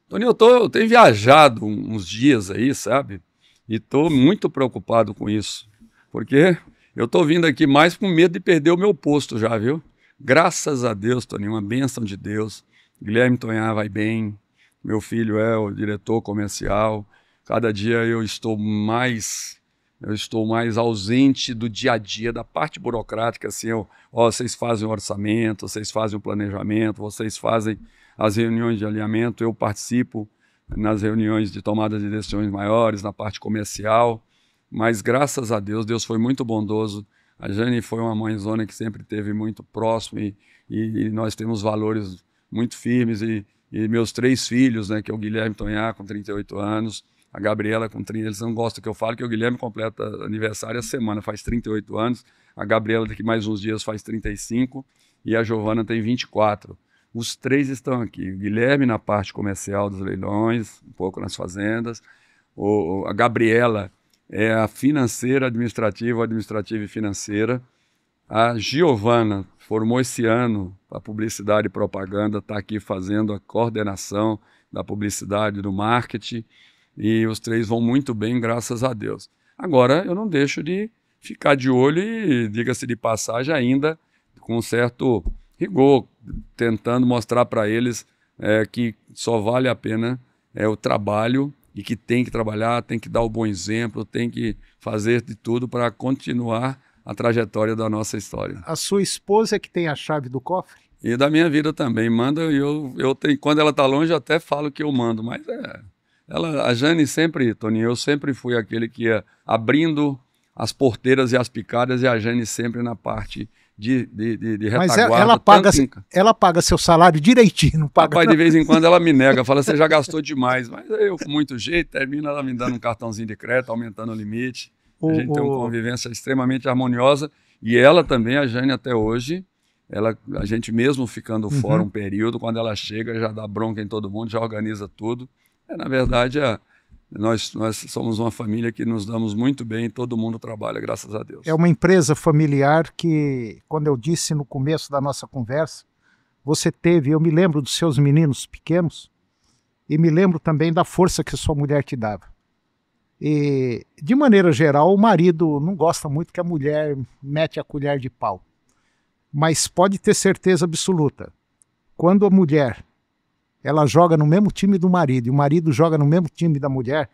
Toninho, eu tenho viajado uns dias aí, sabe? E estou muito preocupado com isso. Porque eu estou vindo aqui mais com medo de perder o meu posto já, viu? Graças a Deus, Toninho, uma bênção de Deus. Guilherme Tonhá vai bem. Meu filho é o diretor comercial. Cada dia eu estou mais ausente do dia a dia, da parte burocrática, assim, vocês fazem o orçamento, vocês fazem o planejamento, vocês fazem as reuniões de alinhamento, eu participo nas reuniões de tomada de decisões maiores, na parte comercial, mas graças a Deus, Deus foi muito bondoso. A Jane foi uma mãezona que sempre esteve muito próximo e nós temos valores muito firmes e meus 3 filhos, né, que é o Guilherme Tonhá, com 38 anos, a Gabriela com 30, eles não gostam que eu falo que o Guilherme completa aniversário essa semana, faz 38 anos, a Gabriela daqui mais uns dias faz 35 e a Giovana tem 24. Os 3 estão aqui, o Guilherme na parte comercial dos leilões, um pouco nas fazendas, a Gabriela é a financeira, administrativa e financeira, a Giovana formou esse ano a publicidade e propaganda, está aqui fazendo a coordenação da publicidade, do marketing, e os 3 vão muito bem, graças a Deus. Agora, eu não deixo de ficar de olho e, diga-se de passagem, ainda com um certo rigor, tentando mostrar para eles que só vale a pena o trabalho e que tem que trabalhar, tem que dar o bom exemplo, tem que fazer de tudo para continuar a trajetória da nossa história. A sua esposa é que tem a chave do cofre? E da minha vida também. Manda, eu tenho, quando ela está longe, eu até falo que eu mando, mas a Jane sempre, Toninho, eu sempre fui aquele que ia abrindo as porteiras e as picadas, e a Jane sempre na parte de retaguarda. Mas ela paga seu salário direitinho, não paga? Rapaz, de vez em quando ela me nega, fala, você já gastou demais. Mas eu, com muito jeito, termina ela me dando um cartãozinho de crédito, aumentando o limite. A gente tem uma convivência extremamente harmoniosa. E ela também, a Jane, até hoje, a gente mesmo ficando fora um período, quando ela chega, já dá bronca em todo mundo, já organiza tudo. Na verdade, nós somos uma família que nos damos muito bem, todo mundo trabalha, graças a Deus. É uma empresa familiar que, quando eu disse no começo da nossa conversa, você teve, eu me lembro dos seus meninos pequenos, e me lembro também da força que sua mulher te dava. E, de maneira geral, o marido não gosta muito que a mulher mete a colher de pau. Mas pode ter certeza absoluta, quando a mulher ela joga no mesmo time do marido e o marido joga no mesmo time da mulher,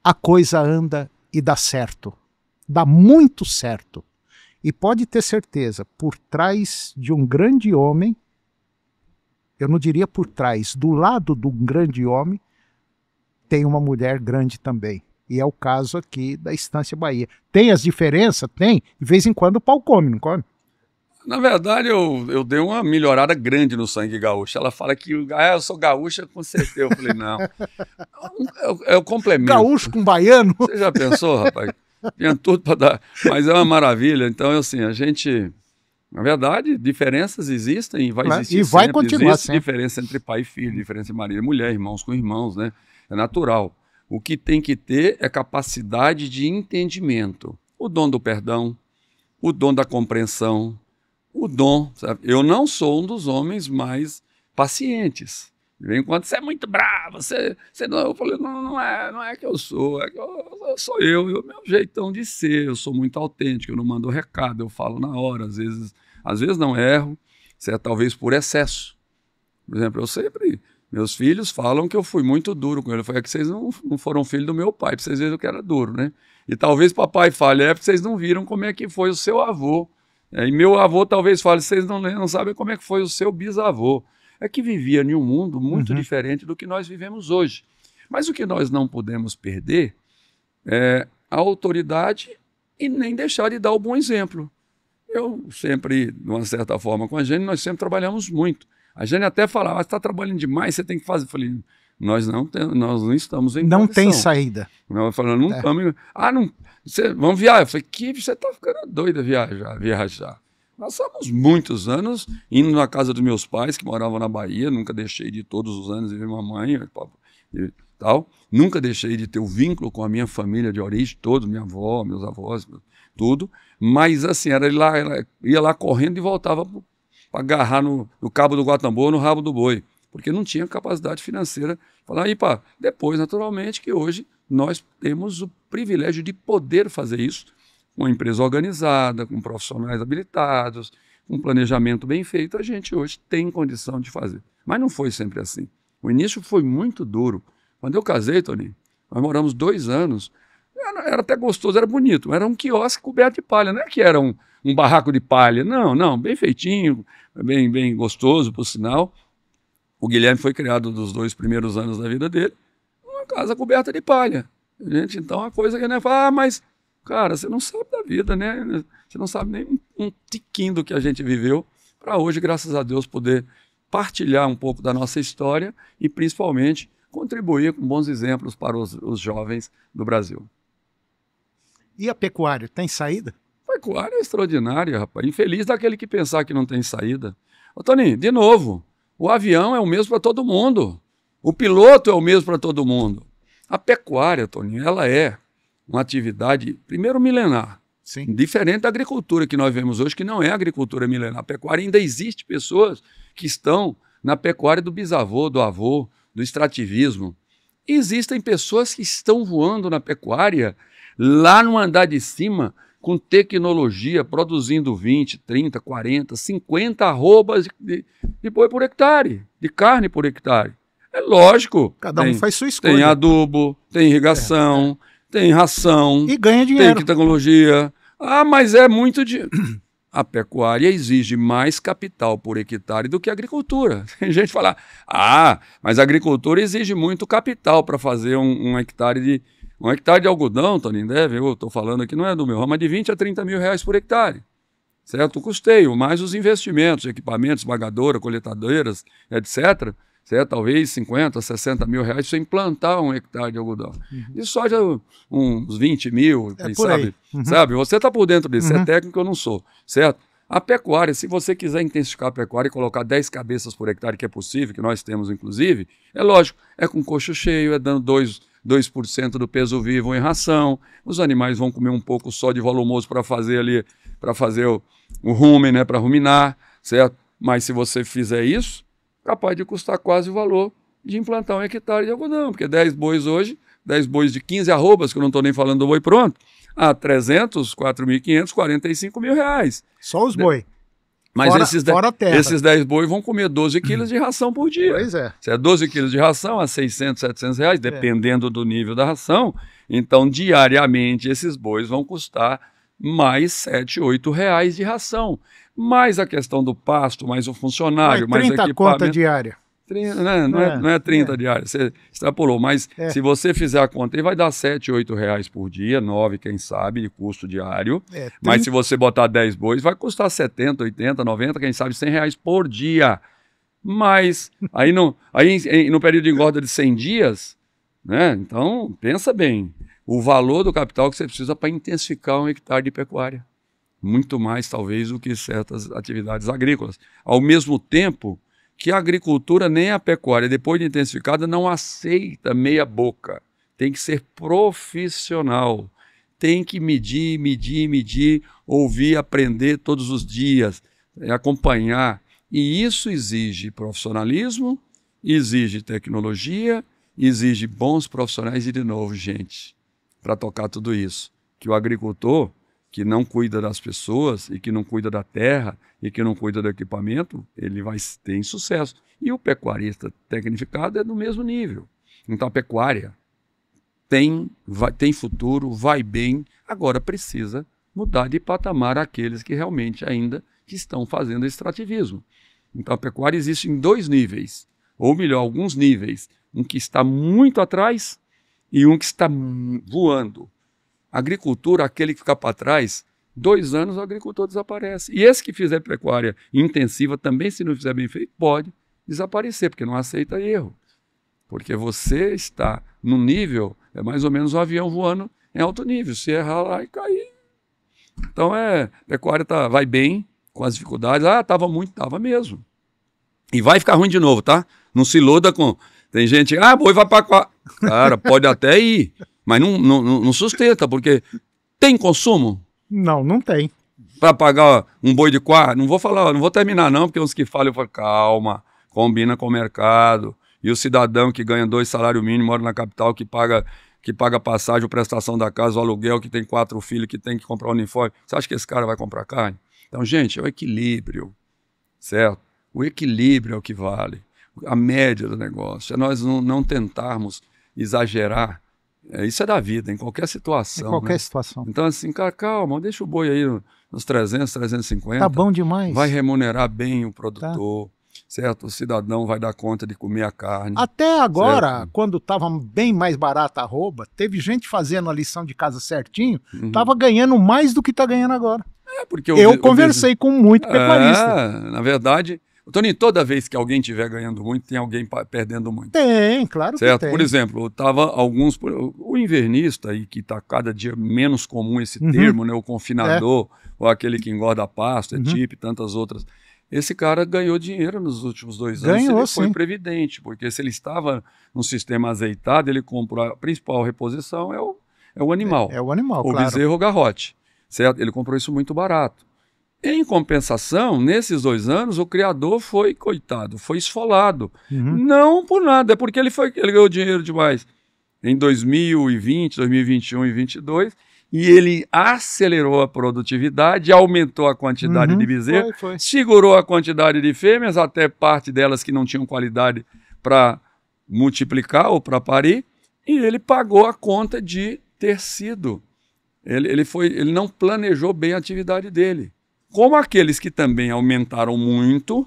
a coisa anda e dá certo. Dá muito certo. E pode ter certeza, por trás de um grande homem, eu não diria por trás, do lado de um grande homem, tem uma mulher grande também. E é o caso aqui da Estância Bahia. Tem as diferenças? Tem. De vez em quando o pau come, não come? Na verdade, eu dei uma melhorada grande no sangue gaúcho. Ela fala que eu sou gaúcha com certeza. Eu falei, não. É o complemento. Gaúcho com baiano? Você já pensou, rapaz? Tinha tudo para dar. Mas é uma maravilha. Então, assim, a gente... Na verdade, diferenças existem e vai existir e vai sempre. continuar Existe sempre. Diferença entre pai e filho, diferença entre marido e mulher, irmãos com irmãos, né? É natural. O que tem que ter é capacidade de entendimento. O dom do perdão, o dom da compreensão, o dom, sabe? Eu não sou um dos homens mais pacientes. De vez em quando você é muito bravo, você não, eu falei, não é que eu sou, é que eu sou o meu jeitão de ser, eu sou muito autêntico, eu não mando recado, eu falo na hora, às vezes não erro, talvez por excesso. Por exemplo, meus filhos falam que eu fui muito duro com ele. Foi que vocês não foram filho do meu pai, para vocês verem que era duro, né? E talvez papai fale, porque vocês não viram como é que foi o seu avô. E meu avô talvez fale, vocês não sabem como é que foi o seu bisavô. É que vivia em um mundo muito diferente do que nós vivemos hoje. Mas o que nós não podemos perder é a autoridade e nem deixar de dar o bom exemplo. Eu sempre, de uma certa forma, com a Jane, nós sempre trabalhamos muito. A Jane até falava, você está trabalhando demais, você tem que fazer. Eu falei, nós não estamos em Não condição. tem saída. Eu falei, não estamos... vamos viajar. Eu falei, você está ficando doida viajar. Nós estamos muitos anos indo na casa dos meus pais, que moravam na Bahia, nunca deixei de todos os anos ver mamãe e tal. Nunca deixei de ter o vínculo com a minha família de origem, todos, minha avó, meus avós, tudo. Mas assim, ela ia lá correndo e voltava para agarrar no cabo do Guatambô ou no rabo do boi, porque não tinha capacidade financeira. Falar, depois, naturalmente, que hoje nós temos o privilégio de poder fazer isso, com uma empresa organizada, com profissionais habilitados, com um planejamento bem feito, a gente hoje tem condição de fazer. Mas não foi sempre assim. O início foi muito duro. Quando eu casei, Toninho, nós moramos 2 anos, era até gostoso, era bonito, era um quiosque coberto de palha, não é que era um barraco de palha, não, bem feitinho, bem gostoso, por sinal. O Guilherme foi criado nos 2 primeiros anos da vida dele, uma casa coberta de palha. Gente, então a coisa que não é, mas... Cara, você não sabe da vida, né? Você não sabe nem um tiquinho do que a gente viveu para hoje, graças a Deus, poder partilhar um pouco da nossa história e, principalmente, contribuir com bons exemplos para os jovens do Brasil. E a pecuária, tem saída? A pecuária é extraordinária, rapaz. Infeliz daquele que pensar que não tem saída. Ô, Toninho, de novo, o avião é o mesmo para todo mundo. O piloto é o mesmo para todo mundo. A pecuária, Toninho, ela é uma atividade, primeiro, milenar. Sim. Diferente da agricultura que nós vemos hoje, que não é agricultura milenar. A pecuária ainda existe pessoas que estão na pecuária do bisavô, do avô, do extrativismo. E existem pessoas que estão voando na pecuária, lá no andar de cima, com tecnologia, produzindo 20, 30, 40, 50 arrobas de boi por hectare, de carne por hectare. É lógico. Cada um faz sua escolha. Tem adubo, tem irrigação, tem ração. E ganha dinheiro. Tem tecnologia. Ah, mas é muito dinheiro. A pecuária exige mais capital por hectare do que a agricultura. Tem gente que fala, mas a agricultura exige muito capital para fazer um hectare de algodão, Toninho, eu estou falando aqui, não é do meu ramo, mas de 20 a 30 mil reais por hectare. Certo? O custeio, mais os investimentos, equipamentos, esmagadora, coletadeiras, etc. Certo? Talvez 50, 60 mil reais para você implantar um hectare de algodão. De soja, uns 20 mil, quem sabe? Sabe? Você está por dentro disso, é técnico, eu não sou. Certo? A pecuária, se você quiser intensificar a pecuária e colocar 10 cabeças por hectare, que é possível, que nós temos inclusive, é lógico, é com coxo cheio, é dando 2% do peso vivo em ração, os animais vão comer um pouco só de volumoso para fazer o rumen, né, para ruminar, certo? Mas se você fizer isso, capaz de custar quase o valor de implantar um hectare de algodão, porque 10 bois hoje, 10 bois de 15 arrobas, que eu não estou nem falando do boi pronto, 300, 4.500, 45 mil reais. Só os boi. Mas fora esses 10 bois vão comer 12 quilos de ração por dia. Pois é. Se é 12 quilos de ração, a 600, 700 reais, dependendo do nível da ração. Então, diariamente, esses bois vão custar mais 7, 8 reais de ração. Mais a questão do pasto, mais o funcionário, mais 30 conta diária. 30, né? Não é 30 diária, você extrapolou, mas se você fizer a conta, ele vai dar 7, 8 reais por dia, 9, quem sabe, de custo diário. Mas se você botar 10 bois, vai custar 70, 80, 90, quem sabe 100 reais por dia. Mas aí no período de engorda de 100 dias, né? Então, pensa bem, o valor do capital que você precisa para intensificar um hectare de pecuária. Muito mais, talvez, do que certas atividades agrícolas. Ao mesmo tempo que a agricultura nem a pecuária, depois de intensificada, não aceita meia boca. Tem que ser profissional. Tem que medir, ouvir, aprender todos os dias, acompanhar. E isso exige profissionalismo, exige tecnologia, exige bons profissionais e, de novo, gente, para tocar tudo isso. Que o agricultor que não cuida das pessoas e que não cuida da terra e que não cuida do equipamento, ele vai ter insucesso. E o pecuarista tecnificado é do mesmo nível. Então a pecuária tem futuro, vai bem, agora precisa mudar de patamar aqueles que realmente ainda estão fazendo extrativismo. Então a pecuária existe em 2 níveis, ou melhor, alguns níveis. Um que está muito atrás e um que está voando. A agricultura, aquele que fica para trás, 2 anos o agricultor desaparece. E esse que fizer pecuária intensiva também, se não fizer bem feito, pode desaparecer, porque não aceita erro. Porque você está no nível, é mais ou menos um avião voando em alto nível. Se errar lá e cair. Então pecuária vai bem, com as dificuldades. Estava mesmo. E vai ficar ruim de novo, tá? Não se iluda com... Tem gente, boi vai para... Cara, pode até ir. Mas não sustenta, porque tem consumo? Não tem. Para pagar um boi de 4, não vou terminar não, porque uns que falam, eu falo, calma, combina com o mercado. E o cidadão que ganha 2 salários mínimos, mora na capital, que paga passagem, prestação da casa, o aluguel, que tem 4 filhos, que tem que comprar uniforme. Você acha que esse cara vai comprar carne? Então, gente, é o equilíbrio, certo? O equilíbrio é o que vale. A média do negócio. É nós não tentarmos exagerar. Isso é da vida, em qualquer situação. Em qualquer situação. Então, assim, cara, calma, deixa o boi aí nos 300, 350. Tá bom demais. Vai remunerar bem o produtor, certo? O cidadão vai dar conta de comer a carne. Até agora, certo? Quando estava bem mais barata a arroba, teve gente fazendo a lição de casa certinho, estava ganhando mais do que está ganhando agora. Porque eu conversei com muito pecuarista. Na verdade... Toninho, toda vez que alguém estiver ganhando muito, tem alguém perdendo muito. Tem, claro certo? Que tem. Por exemplo, o invernista, aí, que está cada dia menos comum esse termo, né? O confinador, ou aquele que engorda pasto, TIP, tantas outras. Esse cara ganhou dinheiro nos últimos 2 anos. Ele foi previdente, porque se ele estava num sistema azeitado, ele comprou a principal reposição, é o animal. É o animal, o bezerro ou garrote. Certo? Ele comprou isso muito barato. Em compensação, nesses 2 anos, o criador foi, coitado, foi esfolado. Não por nada, é porque ele ganhou dinheiro demais. Em 2020, 2021 e 2022, e ele acelerou a produtividade, aumentou a quantidade de bezerros, segurou a quantidade de fêmeas, até parte delas que não tinham qualidade para multiplicar ou para parir, e ele pagou a conta de ter sido. Ele não planejou bem a atividade dele. Como aqueles que também aumentaram muito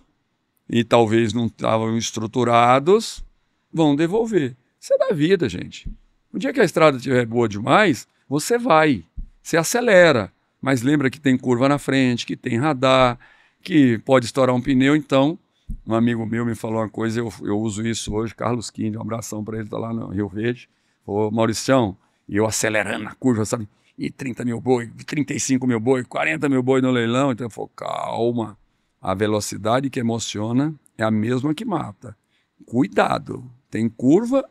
e talvez não estavam estruturados, vão devolver. Isso é da vida, gente. O dia que a estrada estiver boa demais, você vai, você acelera, mas lembra que tem curva na frente, que tem radar, que pode estourar um pneu. Então, um amigo meu me falou uma coisa, eu uso isso hoje, Carlos Quinde, um abração para ele, está lá no Rio Verde. Ô, Mauricião, e eu acelerando na curva, sabe? E 30 mil boi, 35 mil boi, 40 mil boi no leilão. Então eu falo, calma, a velocidade que emociona é a mesma que mata. Cuidado, tem curva,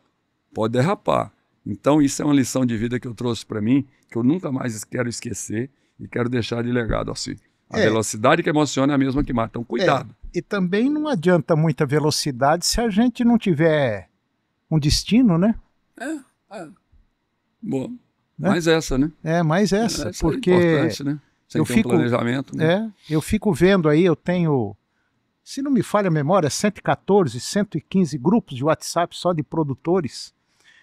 pode derrapar. Então isso é uma lição de vida que eu trouxe para mim, que eu nunca mais quero esquecer e quero deixar de legado assim. A velocidade que emociona é a mesma que mata, então cuidado. E também não adianta muita velocidade se a gente não tiver um destino, né? Boa. Mais essa, né? Mais essa, porque é importante, né? Sem ter um planejamento. Né? Eu fico vendo aí, eu tenho, se não me falha a memória, 114, 115 grupos de WhatsApp só de produtores,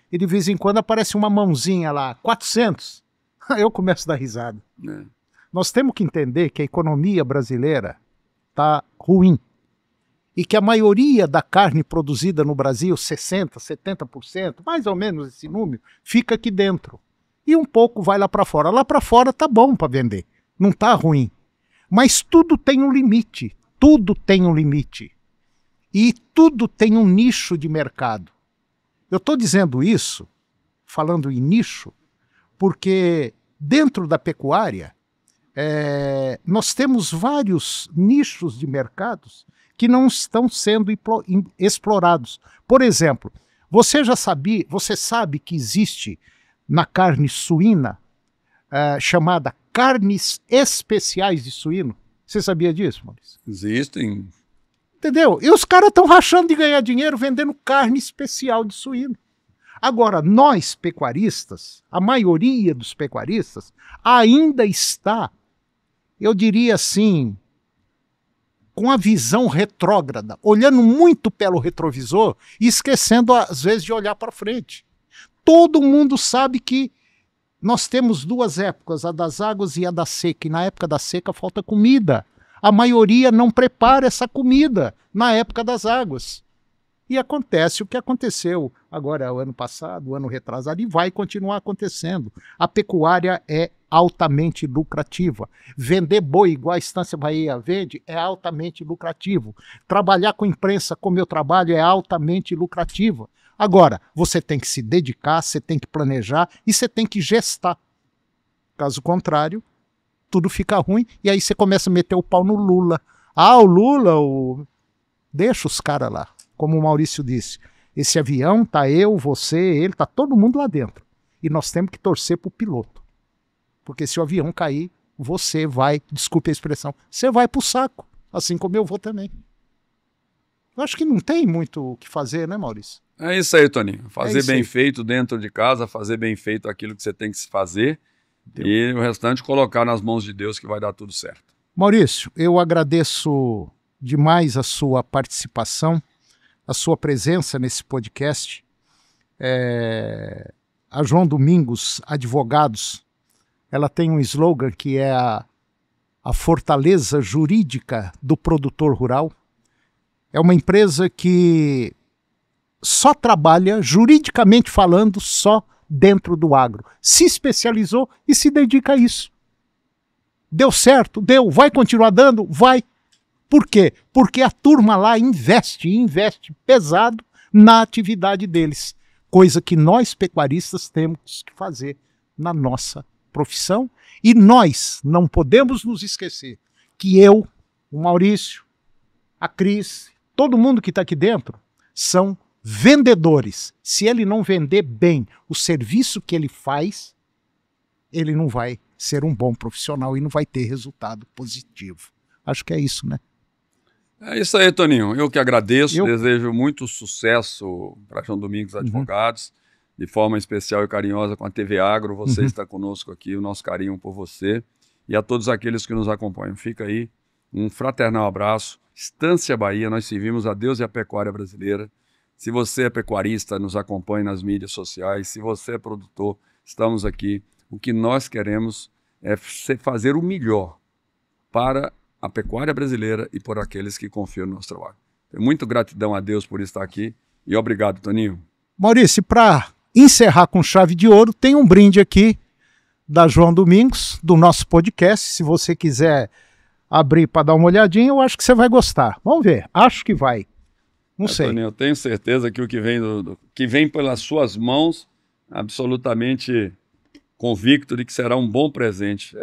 e de vez em quando aparece uma mãozinha lá, 400. Eu começo a dar risada. Nós temos que entender que a economia brasileira está ruim, e que a maioria da carne produzida no Brasil, 60%, 70%, mais ou menos esse número, fica aqui dentro. E um pouco vai lá para fora. Lá para fora tá bom para vender, não tá ruim. Mas tudo tem um limite, tudo tem um limite. E tudo tem um nicho de mercado. Eu estou dizendo isso, falando em nicho, porque dentro da pecuária, nós temos vários nichos de mercados que não estão sendo explorados. Por exemplo, você sabe que existe na carne suína, chamada carnes especiais de suíno? Você sabia disso, Maurício? Existem. Entendeu? E os caras estão rachando de ganhar dinheiro vendendo carne especial de suíno. Agora, nós pecuaristas, a maioria dos pecuaristas, ainda está, eu diria assim, com a visão retrógrada, olhando muito pelo retrovisor e esquecendo, às vezes, de olhar para frente. Todo mundo sabe que nós temos duas épocas, a das águas e a da seca, e na época da seca falta comida. A maioria não prepara essa comida na época das águas. E acontece o que aconteceu agora, o ano passado, o ano retrasado, e vai continuar acontecendo. A pecuária é altamente lucrativa. Vender boi igual a Estância Bahia vende é altamente lucrativo. Trabalhar com imprensa como eu trabalho é altamente lucrativo. Agora, você tem que se dedicar, você tem que planejar e você tem que gestar. Caso contrário, tudo fica ruim e aí você começa a meter o pau no Lula. O Lula, deixa os caras lá. Como o Maurício disse, esse avião tá eu, você, ele, tá todo mundo lá dentro. E nós temos que torcer pro piloto. Porque se o avião cair, você vai, desculpe a expressão, você vai pro saco. Assim como eu vou também. Eu acho que não tem muito o que fazer, né, Maurício? É isso aí, Toninho. Fazer bem feito dentro de casa, fazer bem feito aquilo que você tem que se fazer. E o restante colocar nas mãos de Deus que vai dar tudo certo. Maurício, eu agradeço demais a sua participação, a sua presença nesse podcast. A João Domingos Advogados, ela tem um slogan que é a fortaleza jurídica do produtor rural. É uma empresa que só trabalha, juridicamente falando, só dentro do agro. Se especializou e se dedica a isso. Deu certo? Deu. Vai continuar dando? Vai. Por quê? Porque a turma lá investe pesado na atividade deles. Coisa que nós pecuaristas temos que fazer na nossa profissão. E nós não podemos nos esquecer que eu, o Maurício, a Cris, todo mundo que está aqui dentro, são vendedores. Se ele não vender bem o serviço que ele faz, ele não vai ser um bom profissional e não vai ter resultado positivo. Acho que é isso, né? É isso aí, Toninho. Eu que agradeço, desejo muito sucesso para João Domingos Advogados. de forma especial e carinhosa com a TV Agro. Você está conosco aqui, o nosso carinho por você e a todos aqueles que nos acompanham. Fica aí um fraternal abraço. Estância Bahia, nós servimos a Deus e a pecuária brasileira. Se você é pecuarista, nos acompanhe nas mídias sociais. Se você é produtor, estamos aqui. O que nós queremos é fazer o melhor para a pecuária brasileira e por aqueles que confiam no nosso trabalho. Muito gratidão a Deus por estar aqui e obrigado, Toninho. Maurício, para encerrar com chave de ouro, tem um brinde aqui da João Domingos, do nosso podcast. Se você quiser abrir para dar uma olhadinha, eu acho que você vai gostar. Vamos ver, acho que vai. Não sei. Toninho, eu tenho certeza que o que vem, que vem pelas suas mãos, absolutamente convicto de que será um bom presente.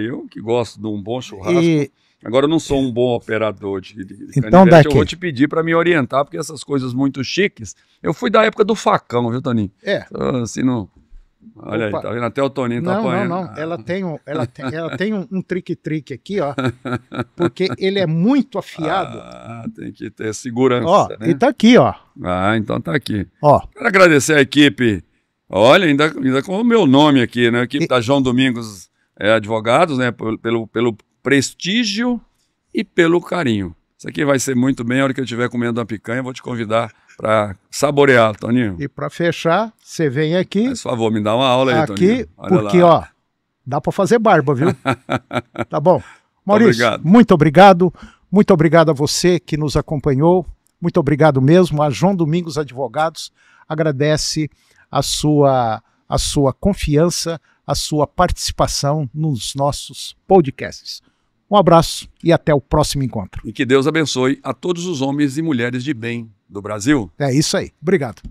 Eu que gosto de um bom churrasco. Agora eu não sou um bom operador de então, canivete, eu vou te pedir para me orientar, porque essas coisas muito chiques, eu fui da época do facão, viu, Toninho? Assim, não... Olha aí, tá vendo? Até o Toninho tá apanhando. Não. Ela tem um trique aqui, ó, porque ele é muito afiado. Tem que ter segurança, ó, né? E tá aqui, ó. Então tá aqui. Ó. Quero agradecer a equipe, olha, ainda com o meu nome aqui, né? A equipe da João Domingos Advogados, né? Pelo prestígio e pelo carinho. Isso aqui vai ser muito bem. A hora que eu estiver comendo uma picanha, eu vou te convidar para saborear, Toninho. E para fechar, você vem aqui. Por favor, me dá uma aula aí, Toninho. Porque, ó, dá para fazer barba, viu? Tá bom. Maurício, muito obrigado. Muito obrigado a você que nos acompanhou. Muito obrigado mesmo. A João Domingos Advogados agradece a sua confiança, a sua participação nos nossos podcasts. Um abraço e até o próximo encontro. E que Deus abençoe a todos os homens e mulheres de bem do Brasil. É isso aí. Obrigado.